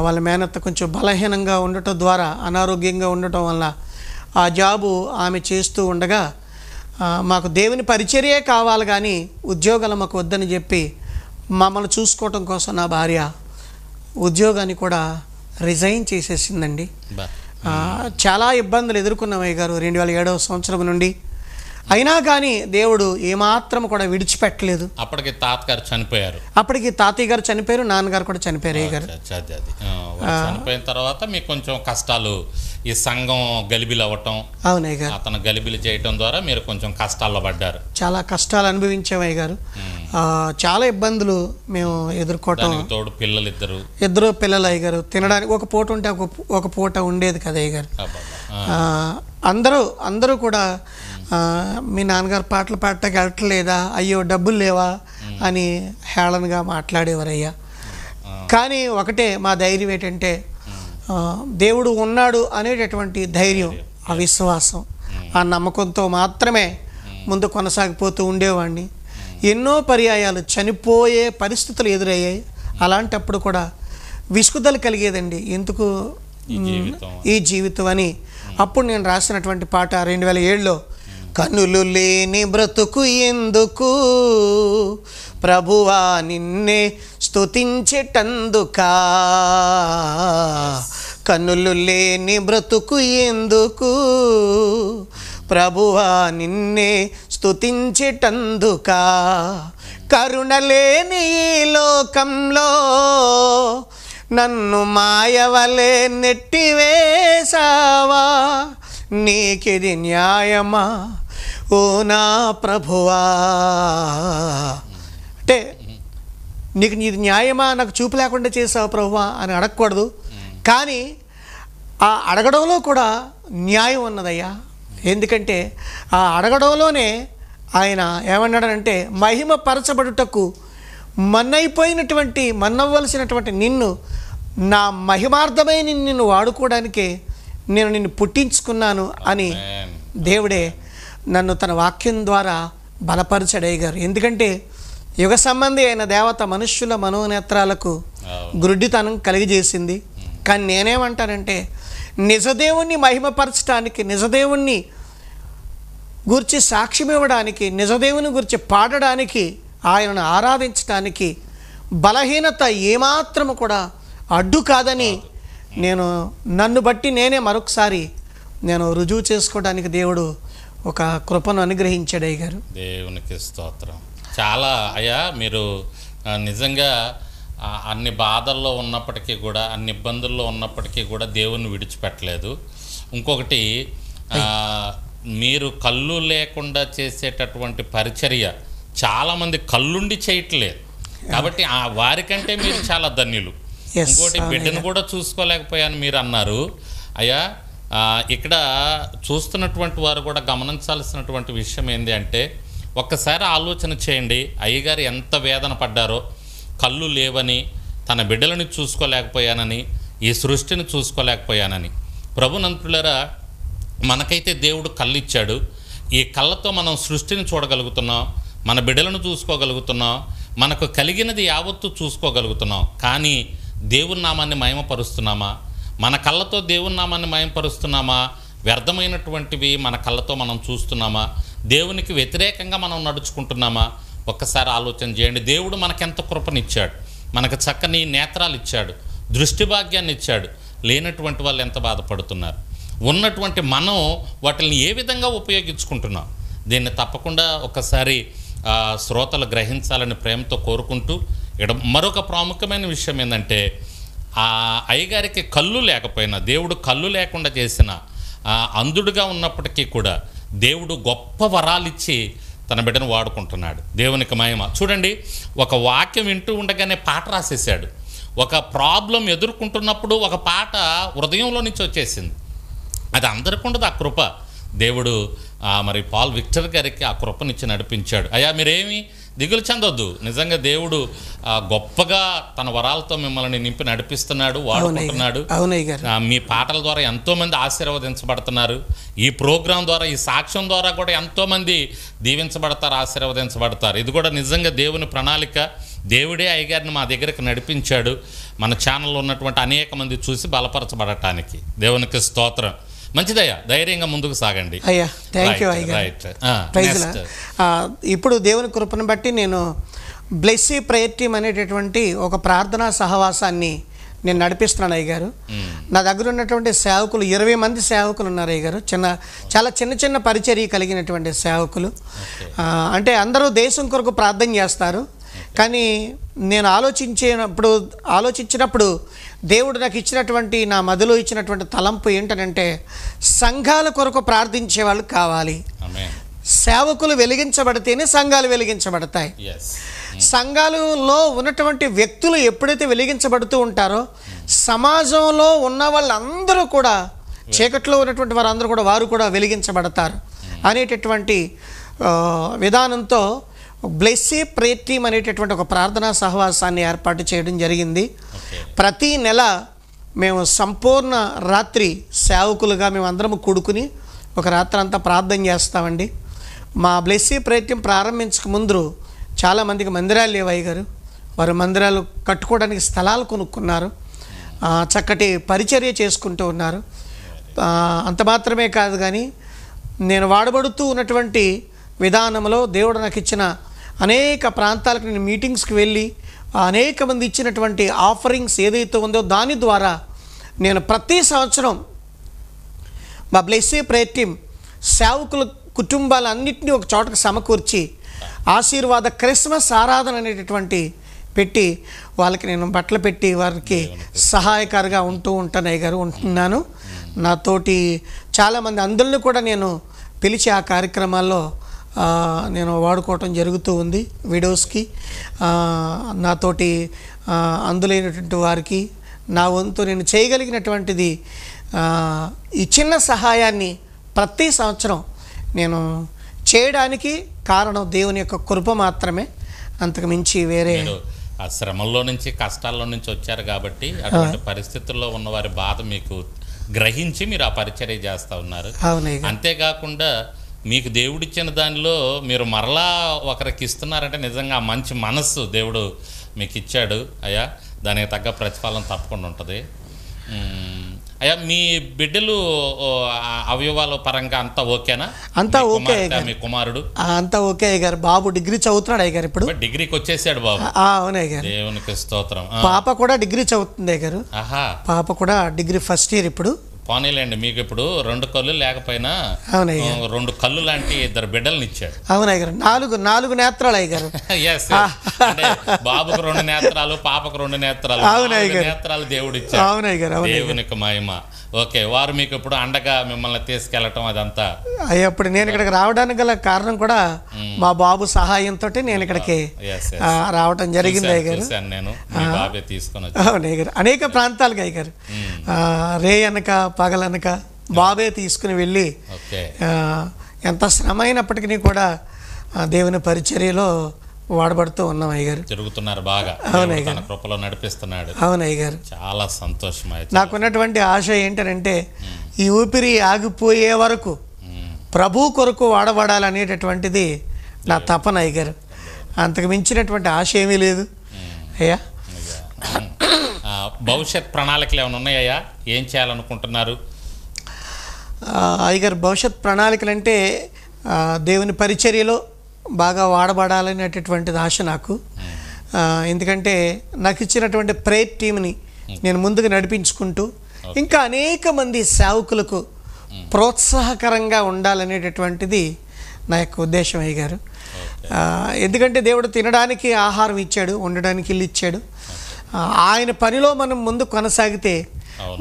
వాళ్ళ మేనత్త కొంచెం బలహీనంగా ఉండటం ద్వారా, అనారోగ్యంగా ఉండటం వల్ల ఆ జాబు ఆమె చేస్తూ ఉండగా మాకు దేవుని పరిచర్యే కావాలి కానీ ఉద్యోగాలు మాకు వద్దని చెప్పి మమ్మల్ని చూసుకోవటం కోసం నా భార్య ఉద్యోగాన్ని కూడా రిజైన్ చేసేసిందండి. చాలా ఇబ్బందులు ఎదుర్కొన్నామయ్య గారు 2007వ సంవత్సరం నుండి. అయినా కానీ దేవుడు ఏమాత్రం కూడా విడిచిపెట్టలేదు. అప్పటికి తాతగారు చనిపోయారు. అప్పటికి తాతయ్య గారు చనిపోయారు, నాన్నగారు కూడా చనిపోయారు అయ్య గారు. చనిపోయిన తర్వాత మీకు కొంచెం కష్టాలు, ఈ సంఘం గలిబిలు అవ్వటం, అవునయ్య గారు, అతను గలిబిలు చేయటం ద్వారా మీరు కొంచెం కష్టాల్లో పడ్డారు. చాలా కష్టాలు అనుభవించామయ్య గారు. చాలా ఇబ్బందులు మేము ఎదుర్కోవటం. తోడు పిల్లలు ఇద్దరు పిల్లలు అయ్య గారు. తినడానికి ఒక పూట ఉంటే ఒక పూట ఉండేది కదా అయ్య గారు. అందరూ కూడా మీ నాన్నగారు పాటలు పాడటానికి వెళ్ళట్లేదా, అయ్యో డబ్బులు లేవా అని హేళనగా మాట్లాడేవారయ్యా. కానీ ఒకటే మా ధైర్యం ఏంటంటే దేవుడు ఉన్నాడు అనేటటువంటి ధైర్యం, ఆ విశ్వాసం, ఆ నమ్మకంతో మాత్రమే ముందు కొనసాగిపోతూ ఉండేవాడిని. ఎన్నో పర్యాయాలు చనిపోయే పరిస్థితులు ఎదురయ్యాయి. అలాంటప్పుడు కూడా విసుగుదల కలిగేదండి, ఎందుకు ఈ జీవితం అని. అప్పుడు నేను రాసినటువంటి పాట 2007లో కనులు లేని బ్రతుకు ఎందుకు ప్రభువా నిన్నే స్తుతించేటందుకా, కనులు లేని బ్రతుకు ఎందుకు ప్రభువా నిన్నే స్తుతించేటందుకా, కరుణ లేని ఈ లోకంలో నన్ను మాయవలే నెట్టివేశావా, నీకిది న్యాయమా ఓ నా ప్రభువా. అంటే నీకు నీది న్యాయమా, నాకు చూపు లేకుండా చేసావు ప్రభువా అని అడగకూడదు. కానీ ఆ అడగడంలో కూడా న్యాయం ఉన్నదయ్యా. ఎందుకంటే ఆ అడగడంలోనే ఆయన ఏమన్నాడనంటే, మహిమపరచబడుటకు మన్నవ్వలసినటువంటి నిన్ను నా మహిమార్థమై నిన్ను వాడుకోవడానికే నేను నిన్ను పుట్టించుకున్నాను అని దేవుడే నన్ను తన వాక్యం ద్వారా బలపరచడయ్య గారు. ఎందుకంటే యుగ సంబంధి అయిన దేవత మనుష్యుల మనోనేత్రాలకు గురుడితనం కలిగజేసింది. కానీ నేనేమంటానంటే, నిజదేవుణ్ణి మహిమపరచడానికి, నిజదేవుణ్ణి గురించి సాక్ష్యం ఇవ్వడానికి, నిజదేవుని గురించి పాడడానికి, ఆయనను ఆరాధించడానికి బలహీనత ఏమాత్రము కూడా అడ్డు కాదని నన్ను బట్టి నేనే మరొకసారి రుజువు చేసుకోవడానికి దేవుడు ఒక కృపను అనుగ్రహించాడు అయ్య గారు. దేవునికి స్తోత్రం. చాలా అయ్యా, మీరు నిజంగా అన్ని బాధల్లో ఉన్నప్పటికీ కూడా, అన్ని ఇబ్బందుల్లో ఉన్నప్పటికీ కూడా దేవుణ్ణి విడిచిపెట్టలేదు. ఇంకొకటి, మీరు కళ్ళు లేకుండా చేసేటటువంటి పరిచర్య చాలామంది కళ్ళుండి చేయట్లేదు కాబట్టి వారికంటే మీరు చాలా ధన్యులు. ఇంకోటి, బిడ్డను కూడా చూసుకోలేకపోయాను మీరు అన్నారు. అయ్యా, ఇక్కడ చూస్తున్నటువంటి వారు కూడా గమనించాల్సినటువంటి విషయం ఏంటి అంటే, ఒక్కసారి ఆలోచన చేయండి. అయ్యగారు ఎంత వేదన పడ్డారో, కళ్ళు లేవని, తన బిడ్డలని చూసుకోలేకపోయానని, ఈ సృష్టిని చూసుకోలేకపోయానని. ప్రభునంతులారా, మనకైతే దేవుడు కళ్ళు ఇచ్చాడు. ఈ కళ్ళతో మనం సృష్టిని చూడగలుగుతున్నాం, మన బిడ్డలను చూసుకోగలుగుతున్నాం, మనకు కలిగినది యావత్తు చూసుకోగలుగుతున్నాం. కానీ దేవుని నామాన్ని మహిమపరుస్తున్నామా? మన కళ్ళతో దేవుని నామాన్ని మహిమపరుస్తున్నామా? వ్యర్థమైనటువంటివి మన కళ్ళతో మనం చూస్తున్నామా? దేవునికి వ్యతిరేకంగా మనం నడుచుకుంటున్నామా? ఒక్కసారి ఆలోచన చేయండి. దేవుడు మనకెంత కృపనిచ్చాడు, మనకు చక్కని నేత్రాలు ఇచ్చాడు, దృష్టి భాగ్యాన్ని ఇచ్చాడు. లేనటువంటి వాళ్ళు ఎంత బాధపడుతున్నారు. ఉన్నటువంటి మనం వాటిని ఏ విధంగా ఉపయోగించుకుంటున్నాం? దీన్ని తప్పకుండా ఒకసారి శ్రోతలు గ్రహించాలని ప్రేమతో కోరుకుంటూ, ఇక్కడ మరొక ప్రాముఖ్యమైన విషయం ఏంటంటే, ఆ అయ్యగారికి కళ్ళు లేకపోయినా, దేవుడు కళ్ళు లేకుండా చేసిన అంధుడుగా ఉన్నప్పటికీ కూడా దేవుడు గొప్ప వరాలిచ్చి తన బిడ్డను వాడుకుంటున్నాడు. దేవునికి మహిమ. చూడండి, ఒక వాక్యం వింటూ ఉండగానే పాట రాసేసాడు. ఒక ప్రాబ్లం ఎదుర్కొంటున్నప్పుడు ఒక పాట హృదయంలో నుంచి వచ్చేసింది. అది అందరికీ ఉండదు ఆ కృప. దేవుడు మరి పాల్ విక్టర్ గారికి ఆ కృపనిచ్చి నడిపించాడు. అయ్యా, మీరేమి దిగులు చెందొద్దు. నిజంగా దేవుడు గొప్పగా తన వరాలతో మిమ్మల్ని నింపి నడిపిస్తున్నాడు, వాడుకుంటున్నాడు. మీ పాటల ద్వారా ఎంతోమంది ఆశీర్వదించబడుతున్నారు. ఈ ప్రోగ్రాం ద్వారా, ఈ సాక్ష్యం ద్వారా కూడా ఎంతోమంది దీవించబడతారు, ఆశీర్వదించబడతారు. ఇది కూడా నిజంగా దేవుని ప్రణాళిక. దేవుడే అయ్యగారిని మా దగ్గరికి నడిపించాడు, మన ఛానల్లో ఉన్నటువంటి అనేక మంది చూసి బలపరచబడటానికి. దేవునికి స్తోత్రం. మంచిదయ్యా, ధైర్యంగా ముందుకు సాగండి. అయ్యా, థ్యాంక్ యూ అయ్యా. ఇప్పుడు దేవుని కృపను బట్టి నేను బ్లెస్సీ ప్రేయర్ టీమ్ అనేటటువంటి ఒక ప్రార్థనా సహవాసాన్ని నేను నడిపిస్తున్నాను అయ్యగారు. నా దగ్గర ఉన్నటువంటి సేవకులు 20 మంది సేవకులు ఉన్నారు అయ్యగారు. చాలా చిన్న పరిచర్య కలిగినటువంటి సేవకులు. అంటే అందరూ దేశం కొరకు ప్రార్థన చేస్తారు. కానీ నేను ఆలోచించినప్పుడు దేవుడు నాకు ఇచ్చినటువంటి, నా మదిలో ఇచ్చినటువంటి తలంపు ఏంటనంటే, సంఘాల కొరకు ప్రార్థించే వాళ్ళు కావాలి. సేవకులు వెలిగించబడితేనే సంఘాలు వెలిగించబడతాయి. సంఘాలలో ఉన్నటువంటి వ్యక్తులు ఎప్పుడైతే వెలిగించబడుతూ ఉంటారో, సమాజంలో ఉన్న వాళ్ళందరూ కూడా, చీకట్లో ఉన్నటువంటి వారు కూడా వెలిగించబడతారు అనేటటువంటి విధానంతో బ్లెస్సీ ప్రేయర్ టీమ్ అనేటటువంటి ఒక ప్రార్థనా సహవాసాన్ని ఏర్పాటు చేయడం జరిగింది. ప్రతి నెల మేము సంపూర్ణ రాత్రి సేవకులుగా మేము అందరం కూడుకుని ఒక రాత్రి అంతా ప్రార్థన చేస్తామండి. మా బ్లెస్సీ ప్రేయర్ టీమ్ ప్రారంభించక ముందు చాలామందికి మందిరాలు లేవయ్య గారు. వారు మందిరాలు కట్టుకోవడానికి స్థలాలు కొనుక్కున్నారు, చక్కటి పరిచర్య చేసుకుంటూ ఉన్నారు. అంత మాత్రమే కాదు, కానీ నేను వాడబడుతూ ఉన్నటువంటి విధానంలో దేవుడు నాకు ఇచ్చిన అనేక ప్రాంతాలకు నేను మీటింగ్స్కి వెళ్ళి అనేక మంది ఇచ్చినటువంటి ఆఫరింగ్స్ ఏదైతే ఉందో దాని ద్వారా నేను ప్రతి సంవత్సరం మా బ్లెస్సీ ప్రేయర్ టీమ్ సేవకుల కుటుంబాలన్నింటినీ ఒక చోటకు సమకూర్చి ఆశీర్వాద క్రిస్మస్ ఆరాధన అనేటటువంటి పెట్టి వాళ్ళకి నేను బట్టలు పెట్టి వారికి సహాయకారిగా ఉంటాను అయ్యగారు, ఉంటున్నాను. నాతోటి చాలామంది అందరిని కూడా నేను పిలిచి ఆ కార్యక్రమాల్లో నేను వాడుకోవటం జరుగుతూ ఉంది. వీడియోస్కి నాతోటి అందులైనటువంటి వారికి నా వంతు నేను చేయగలిగినటువంటిది ఈ చిన్న సహాయాన్ని ప్రతి సంవత్సరం నేను చేయడానికి కారణం దేవుని యొక్క కృప మాత్రమే, అంతకు మించి వేరే. ఆ శ్రమల్లో నుంచి కష్టాల్లో నుంచి వచ్చారు కాబట్టి అటువంటి పరిస్థితుల్లో ఉన్న వారి బాధ మీకు గ్రహించి మీరు ఆ పరిచర్య చేస్తూ ఉన్నారు. అంతేకాకుండా మీకు దేవుడిచ్చిన దానిలో మీరు మరలా ఒకరికి ఇస్తున్నారంటే నిజంగా మంచి మనస్సు దేవుడు మీకు ఇచ్చాడు అయ్యా. దానికి తగ్గ ప్రతిఫలం తప్పకుండా ఉంటుంది. అయ్యా, మీ బిడ్డలు అవయవాల పరంగా అంతా ఓకేనా? అంతా ఓకే. మీ కుమారుడు అంతా ఓకే అయ్యారు. బాబు డిగ్రీ చదువుతున్నాడు అయ్యారు. ఇప్పుడు డిగ్రీకి వచ్చేసాడు బాబు. అవును అయ్యారు. దేవునికి స్తోత్రం. పాప కూడా డిగ్రీ చదువుతుంది అయ్యారు. పాప కూడా డిగ్రీ ఫస్ట్ ఇయర్ ఇప్పుడు. పోనీలేండి, మీకు ఇప్పుడు 2 కళ్ళు లేకపోయినా 2 కళ్ళు లాంటి 2 బిడ్డలను ఇచ్చాడు. అవునయ్యారు. 4 నేత్రాలు అయ్యారు. బాబుకు 2 నేత్రాలు, పాపకు 2 నేత్రాలు, నేత్రాలు దేవుడు ఇచ్చాడు. అవునయ్యారు. దేవునికి మహిమ. ఓకే, వారు మీకు ఇప్పుడు అండగా మిమ్మల్ని తీసుకెళ్లటం అదంతా. అప్పుడు నేను ఇక్కడికి రావడానికి గల కారణం కూడా మా బాబు సహాయంతో నేను ఇక్కడికి రావటం జరిగింది అయ్యారు. నేను బాబే తీసుకొని అవునయ్యారు. అనేక ప్రాంతాలకు అయ్యారు. రే అనక పగలనక బాబే తీసుకుని వెళ్ళి ఎంత శ్రమ అయినప్పటికీ కూడా దేవుని పరిచర్యలో వాడబడుతూ ఉన్నాం అయ్యగారు. తిరుగుతున్నారు బాగా. అవునయ్య, కృపలో నడిపిస్తున్నాడు. అవునయ్య గారు, చాలా సంతోషం. నాకున్నటువంటి ఆశ ఏంటంటే ఈ ఊపిరి ఆగిపోయే వరకు ప్రభు కొరకు వాడబడాలనేటటువంటిది నా తపన అయ్యగారు. అంతకు మించినటువంటి ఆశ ఏమీ లేదు అయ్యా. భవిష్యత్ ప్రణాళికలు ఏమైనా ఉన్నాయ్యా? ఏం చేయాలనుకుంటున్నారు అయ్యగారు? భవిష్యత్ ప్రణాళికలు అంటే దేవుని పరిచర్యలో బాగా వాడబడాలనేటటువంటిది ఆశ నాకు. ఎందుకంటే నాకు ఇచ్చినటువంటి ప్రేయర్ టీమ్ని నేను ముందుకు నడిపించుకుంటూ ఇంకా అనేక మంది సేవకులకు ప్రోత్సాహకరంగా ఉండాలనేటటువంటిది నా యొక్క ఉద్దేశం అయ్యగారు. ఎందుకంటే దేవుడు తినడానికి ఆహారం ఇచ్చాడు, ఉండడానికి ఇల్లు ఇచ్చాడు. ఆయన పనిలో మనం ముందు కొనసాగితే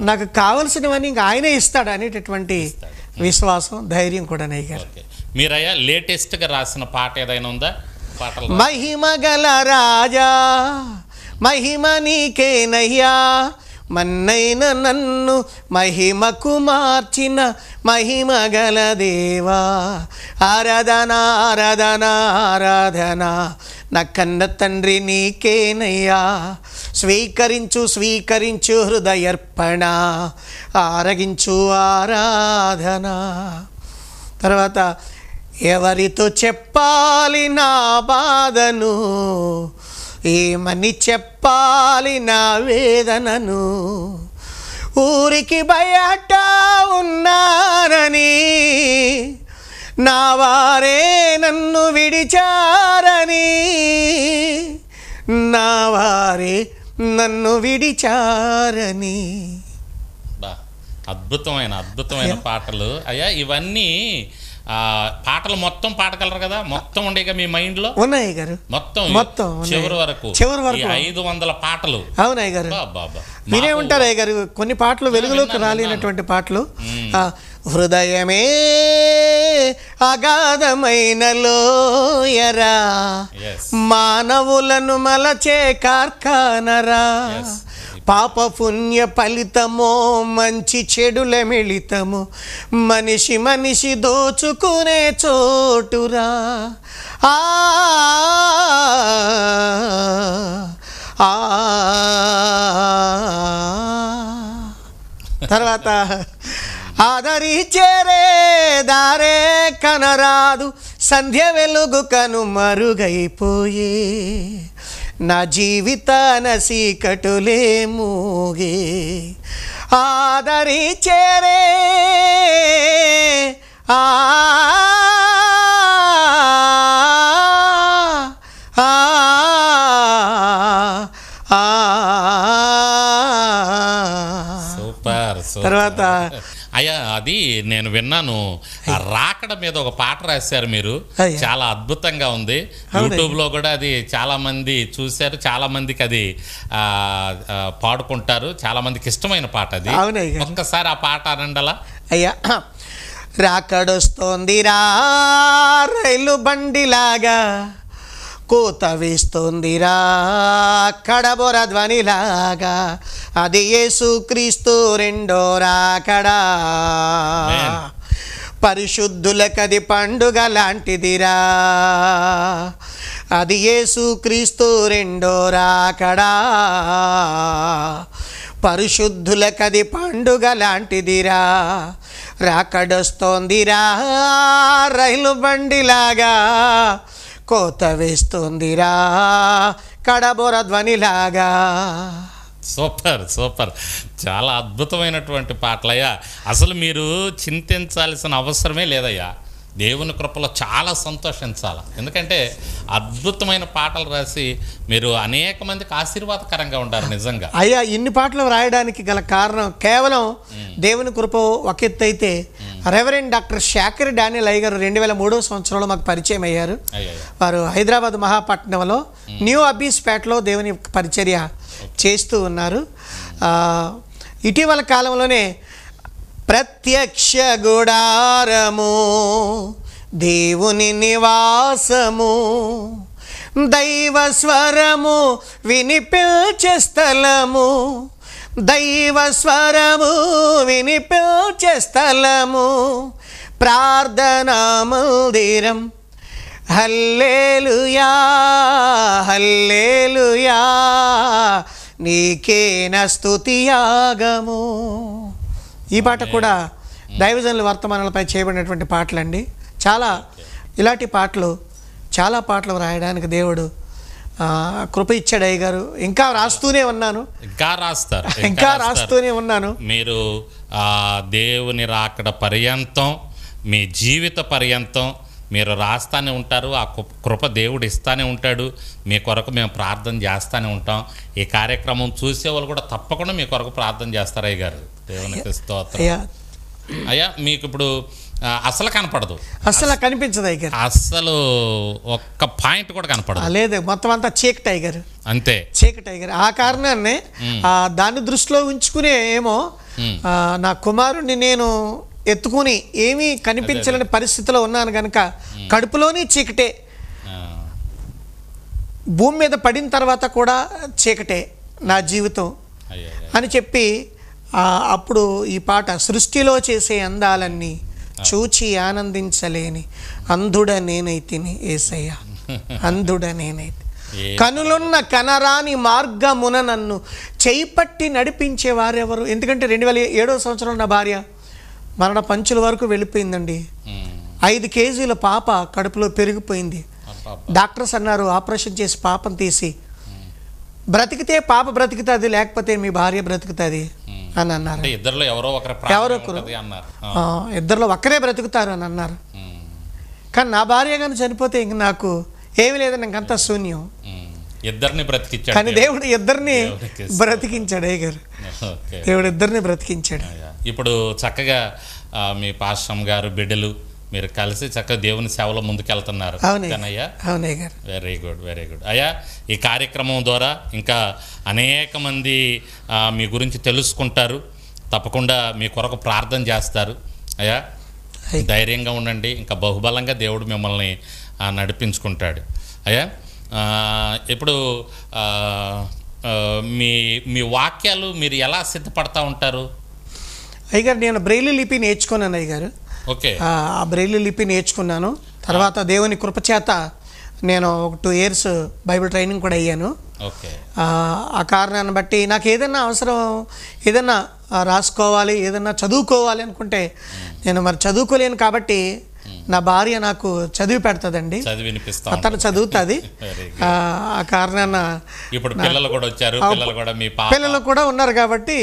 నాకు కావలసినవన్నీ ఇంకా ఆయనే ఇస్తాడు అనేటటువంటి విశ్వాసం, ధైర్యం కూడా అయ్యగారు. మీరయ్యా లేటెస్ట్గా రాసిన పాట ఏదైనా ఉందా? మహిమ గల రాజా మహిమ నీకేనయ్యా, మన్నైన నన్ను మహిమకు మార్చిన మహిమ గల దేవా, ఆరాధన ఆరాధన ఆరాధన నా కన్న తండ్రి నీకేనయ్యా, స్వీకరించు స్వీకరించు హృదయర్పణ, ఆరగించు ఆరాధన. తర్వాత ఎవరితో చెప్పాలి నా బాధను, ఏమని చెప్పాలి నా వేదనను, ఊరికి బయట ఉన్నానని నా వారే నన్ను విడిచారని, నా వారే నన్ను విడిచారని. అద్భుతమైన పాటలు అయ్యా. ఇవన్నీ పాటలు మొత్తం పాడగలరు కదా? మొత్తం ఉండేగా మీ మైండ్ లో? ఉన్నాయి గారు, మొత్తం చివరి వరకు 500 పాటలు. అవునయ్య గారు, మీరే ఉంటారు అయ్య గారు. కొన్ని పాటలు వెలుగులోకి రాలేనటువంటి పాటలు. హృదయమే అగాధమైన లోయరా, మానవులను మలచే కార్ఖానరా, పాప పుణ్య ఫలితమో మంచి చెడుల మిళితము, మనిషి మనిషి దోచుకునే చోటురా. తర్వాత ఆదరి చేరే దారే కనరాదు, సంధ్య వెలుగు కను మరుగైపోయే, నా జీవితాన సీకటులే మూగే. ఆదరి చేరే ఆ ఆ ఆ సూపర్ తర్వాత అయ్యా అది నేను విన్నాను, ఆ రాకడ మీద ఒక పాట రాశారు మీరు, అయ్యా. చాలా అద్భుతంగా ఉంది. యూట్యూబ్లో కూడా అది చాలా మంది చూశారు, చాలా మందికి అది పాడుకుంటారు, చాలా మందికి ఇష్టమైన పాట అది. అవునయ్య. ఒక్కసారి ఆ పాట అనండలా. అయ్యా, రాకడొస్తోందిరా రైలు బండిలాగా, కోత వేస్తోందిరా కడబొర ధ్వనిలాగా, అది యేసుక్రీస్తు రెండో రాకడా, పరిశుద్ధులకది పండుగ లాంటిదిరా, అది యేసుక్రీస్తు రెండో రాకడా, పరిశుద్ధులకది పండుగ లాంటిదిరా, రాకడొస్తోందిరా రైలు బండిలాగా, కోత వేస్తోందిరా కడబొర ధ్వనిలాగా. సూపర్ సూపర్, చాలా అద్భుతమైనటువంటి పాటలయ్యా. అసలు మీరు చింతించాల్సిన అవసరమే లేదయ్యా, దేవుని కృపలో చాలా సంతోషించాలి. ఎందుకంటే అద్భుతమైన పాటలు రాసి మీరు అనేక మందికి ఆశీర్వాదకరంగా ఉండారు నిజంగా. అయ్యా, ఇన్ని పాటలు రాయడానికి గల కారణం కేవలం దేవుని కృప ఒక ఎత్తు అయితే, రెవరెండ్ డాక్టర్ శాకర్ డానియల్ అయ్య గారు 2003 సంవత్సరంలో మాకు పరిచయం అయ్యారు. వారు హైదరాబాద్ మహాపట్నంలో న్యూ అబ్బీస్పేటలో దేవుని పరిచర్య చేస్తూ ఉన్నారు. ఇటీవల కాలంలోనే ప్రత్యక్ష గుడారము, దేవుని నివాసము, దైవ స్వరము వినిపించే స్థలము, దైవ స్వరము వినిపించే స్థలము, ప్రార్థనా మందిరం, హల్లెలూయా హల్లెలూయా నీకేన స్తుతియాగము. ఈ పాట కూడా దైవజనుల వర్తమానాలపై చేయబడినటువంటి పాటలండి. చాలా ఇలాంటి పాటలు, చాలా పాటలు రాయడానికి దేవుడు కృప ఇచ్చాడు అయ్య గారు. ఇంకా రాస్తూనే ఉన్నాను, ఇంకా రాస్తూనే ఉన్నాను. మీరు దేవుని రాకడ పర్యంతం, మీ జీవిత పర్యంతం మీరు రాస్తానే ఉంటారు. ఆ కృప దేవుడు ఇస్తానే ఉంటాడు. మీ కొరకు మేము ప్రార్థన చేస్తూనే ఉంటాం. ఈ కార్యక్రమం చూసేవాళ్ళు కూడా తప్పకుండా మీ కొరకు ప్రార్థన చేస్తారు అయ్య గారు. దేవునికి స్తోత్రం. అయ్యా, మీకు ఇప్పుడు అసలు కనపడదు, అసలు కనిపించదు అయ్య గారు, అసలు ఒక్క పాయింట్ కూడా కనపడదు. లేదు, మొత్తం అంతా చీకటి అయ్య గారు, అంతే చీకటి అయ్య గారు. ఆ కారణాన్ని దాన్ని దృష్టిలో ఉంచుకునే ఏమో నా కుమారుడిని నేను ఎత్తుకుని ఏమీ కనిపించలేని పరిస్థితిలో ఉన్నాను కనుక, కడుపులోని చీకటే, భూమి మీద పడిన తర్వాత కూడా చీకటే నా జీవితం అని చెప్పి, అప్పుడు ఈ పాట, సృష్టిలో చేసే అందాలన్నీ చూచి ఆనందించలేని అంధుడ నేనైతిని యేసయ్య, అంధుడ నేనైతే, కనులున్న కనరాని మార్గమున నన్ను చేపట్టి నడిపించే వారెవరు. ఎందుకంటే 2007 సంవత్సరంలో నా భార్య మరణ పంచుల వరకు వెళ్ళిపోయిందండి. 5 కేజీల పాప కడుపులో పెరిగిపోయింది. డాక్టర్స్ అన్నారు ఆపరేషన్ చేసి పాపను తీసి, బ్రతికితే పాప బ్రతుకుతుంది, లేకపోతే మీ భార్య బ్రతుకుతుంది అని అన్నారు. ఇద్దరిలో ఇద్దరిలో ఒక్కరే బ్రతుకుతారు అని అన్నారు. కానీ నా భార్య కానీ చనిపోతే ఇంక నాకు ఏమి లేదని ఇంకంతా శూన్యం. ఇద్దరిని బ్రతికించాడు కానీ దేవుడు ఇద్దరిని బ్రతికించాడు అయ్య గారు, దేవుడు ఇద్దరిని బ్రతికించాడు. ఇప్పుడు చక్కగా మీ పాస్టమ్ గారు బిడ్డలు మీరు కలిసి చక్కగా దేవుని సేవలో ముందుకెళ్తున్నారు. వెరీ గుడ్, వెరీ గుడ్ అయ్యా. ఈ కార్యక్రమం ద్వారా ఇంకా అనేక మంది మీ గురించి తెలుసుకుంటారు, తప్పకుండా మీ కొరకు ప్రార్థన చేస్తారు అయ్యా. ధైర్యంగా ఉండండి, ఇంకా బహుబలంగా దేవుడు మిమ్మల్ని నడిపించుకుంటాడు అయ్యా. ఇప్పుడు మీ వాక్యాలు మీరు ఎలా సిద్ధపడతా ఉంటారు అయ్యగారు? నేను బ్రెయిలీ లిపి నేర్చుకున్నాను అయ్యగారు. ఓకే, ఆ బ్రెయిలీ లిపి నేర్చుకున్నాను. తర్వాత దేవుని కృపచేత నేను ఒక 2 years బైబిల్ ట్రైనింగ్ కూడా అయ్యాను. ఓకే, ఆ కారణాన్ని బట్టి నాకు ఏదైనా అవసరం, ఏదైనా రాసుకోవాలి, ఏదైనా చదువుకోవాలి అనుకుంటే నేను మరి చదువుకోలేను కాబట్టి నా భార్య నాకు చదివి పెడతదండి, తను చదువుతుంది. ఆ కారణాన ఇప్పుడు పిల్లలు కూడా వచ్చారు, పిల్లలు కూడా ఉన్నారు కాబట్టి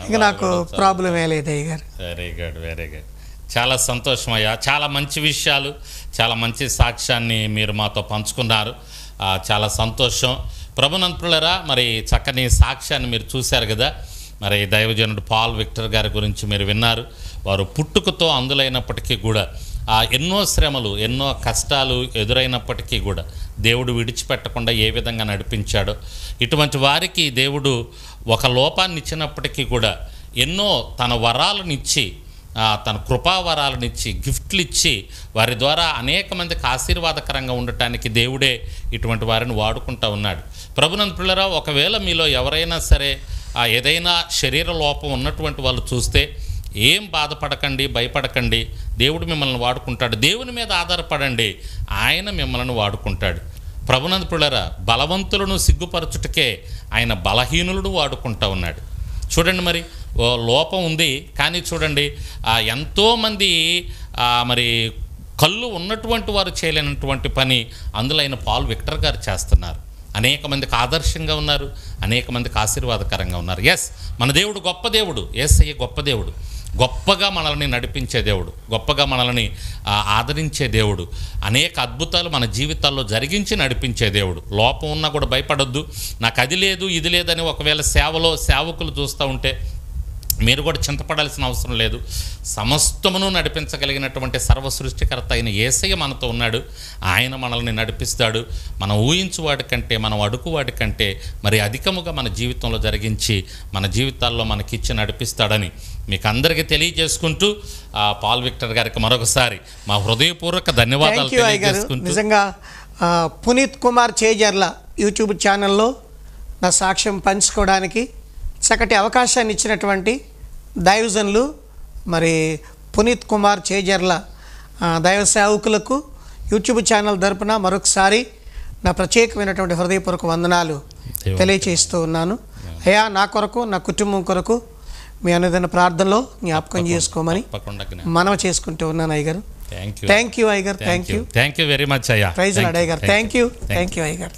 ఇంకా నాకు ప్రాబ్లం ఏ లేదు అయ్య గారు. Very good, very good. చాలా సంతోషం అయ్యా. చాలా మంచి విషయాలు, చాలా మంచి సాక్ష్యాన్ని మీరు మాతో పంచుకున్నారు. చాలా సంతోషం. ప్రభునంతులరా, మరి చక్కని సాక్ష్యాన్ని మీరు చూశారు కదా. మరి దైవజనుడు పాల్ విక్టర్ గారి గురించి మీరు విన్నారు. వారు పుట్టుకతో అందులైనప్పటికీ కూడా ఎన్నో శ్రమలు, ఎన్నో కష్టాలు ఎదురైనప్పటికీ కూడా దేవుడు విడిచిపెట్టకుండా ఏ విధంగా నడిపించాడో, ఇటువంటి వారికి దేవుడు ఒక లోపాన్ని ఇచ్చినప్పటికీ కూడా ఎన్నో తన వరాలనిచ్చి, తన కృపావరాలనిచ్చి, గిఫ్ట్లు ఇచ్చి వారి ద్వారా అనేక మందికి ఆశీర్వాదకరంగా ఉండటానికి దేవుడే ఇటువంటి వారిని వాడుకుంటూ ఉన్నాడు. ప్రభునందు పిల్లరా, ఒకవేళ మీలో ఎవరైనా సరే ఏదైనా శరీర లోపం ఉన్నటువంటి వాళ్ళు చూస్తే ఏం బాధపడకండి, భయపడకండి. దేవుడు మిమ్మల్ని వాడుకుంటాడు. దేవుని మీద ఆధారపడండి, ఆయన మిమ్మల్ని వాడుకుంటాడు. ప్రభునందు పిల్లరా, బలవంతులను సిగ్గుపరచుటకే ఆయన బలహీనులను వాడుకుంటూ ఉన్నాడు. చూడండి, మరి లోపం ఉంది కానీ చూడండి, ఎంతోమంది మరి కళ్ళు ఉన్నటువంటి వారు చేయలేనటువంటి పని అందులో ఆయన పాల్ విక్టర్ గారు చేస్తున్నారు. అనేక మందికి ఆదర్శంగా ఉన్నారు, అనేక మందికి ఆశీర్వాదకరంగా ఉన్నారు. ఎస్, మన దేవుడు గొప్ప దేవుడు. యేసయ్య గొప్ప దేవుడు, గొప్పగా మనల్ని నడిపించే దేవుడు, గొప్పగా మనల్ని ఆదరించే దేవుడు, అనేక అద్భుతాలు మన జీవితాల్లో జరిగించి నడిపించే దేవుడు. లోపం ఉన్నా కూడా భయపడొద్దు. నాకు అది లేదు ఇది లేదని ఒకవేళ సేవలో సేవకులు చూస్తూ ఉంటే మీరు కూడా చింతపడాల్సిన అవసరం లేదు. సమస్తమును నడిపించగలిగినటువంటి సర్వ సృష్టికర్త అయిన యేసయ్య మనతో ఉన్నాడు. ఆయన మనల్ని నడిపిస్తాడు. మనం ఊహించువాడి కంటే, మనం అడుగువాడి కంటే మరి అధికముగా మన జీవితంలో జరిగించి మన జీవితాల్లో మనకిచ్చి నడిపిస్తాడని మీకు అందరికీ తెలియజేసుకుంటూ పాల్ విక్టర్ గారికి మరొకసారి మా హృదయపూర్వక ధన్యవాదాలు తెలియజేసుకుంటూ, నిజంగా పునీత్ కుమార్ చేజర్ల యూట్యూబ్ ఛానల్లో నా సాక్ష్యం పంచుకోవడానికి చక్కటి అవకాశాన్ని ఇచ్చినటువంటి దైవజనులు మరి పునీత్ కుమార్ చేజర్ల దైవ సేవకులకు యూట్యూబ్ ఛానల్ తరపున మరొకసారి నా ప్రత్యేకమైనటువంటి హృదయపూర్వక వందనాలు తెలియచేస్తూ ఉన్నాను. అయ్యా, నా కొరకు, నా కుటుంబం కొరకు మీ అనుదిన ప్రార్థనలో జ్ఞాపకం చేసుకోమని మనవి చేసుకుంటూ ఉన్నాను అయ్యగారు. థ్యాంక్ యూ అయ్యగారు. థ్యాంక్ యూ వెరీ మచ్ అయ్యా. ప్రైజ్ లార్డ్ అయ్యగారు. థ్యాంక్ యూ అయ్యగారు.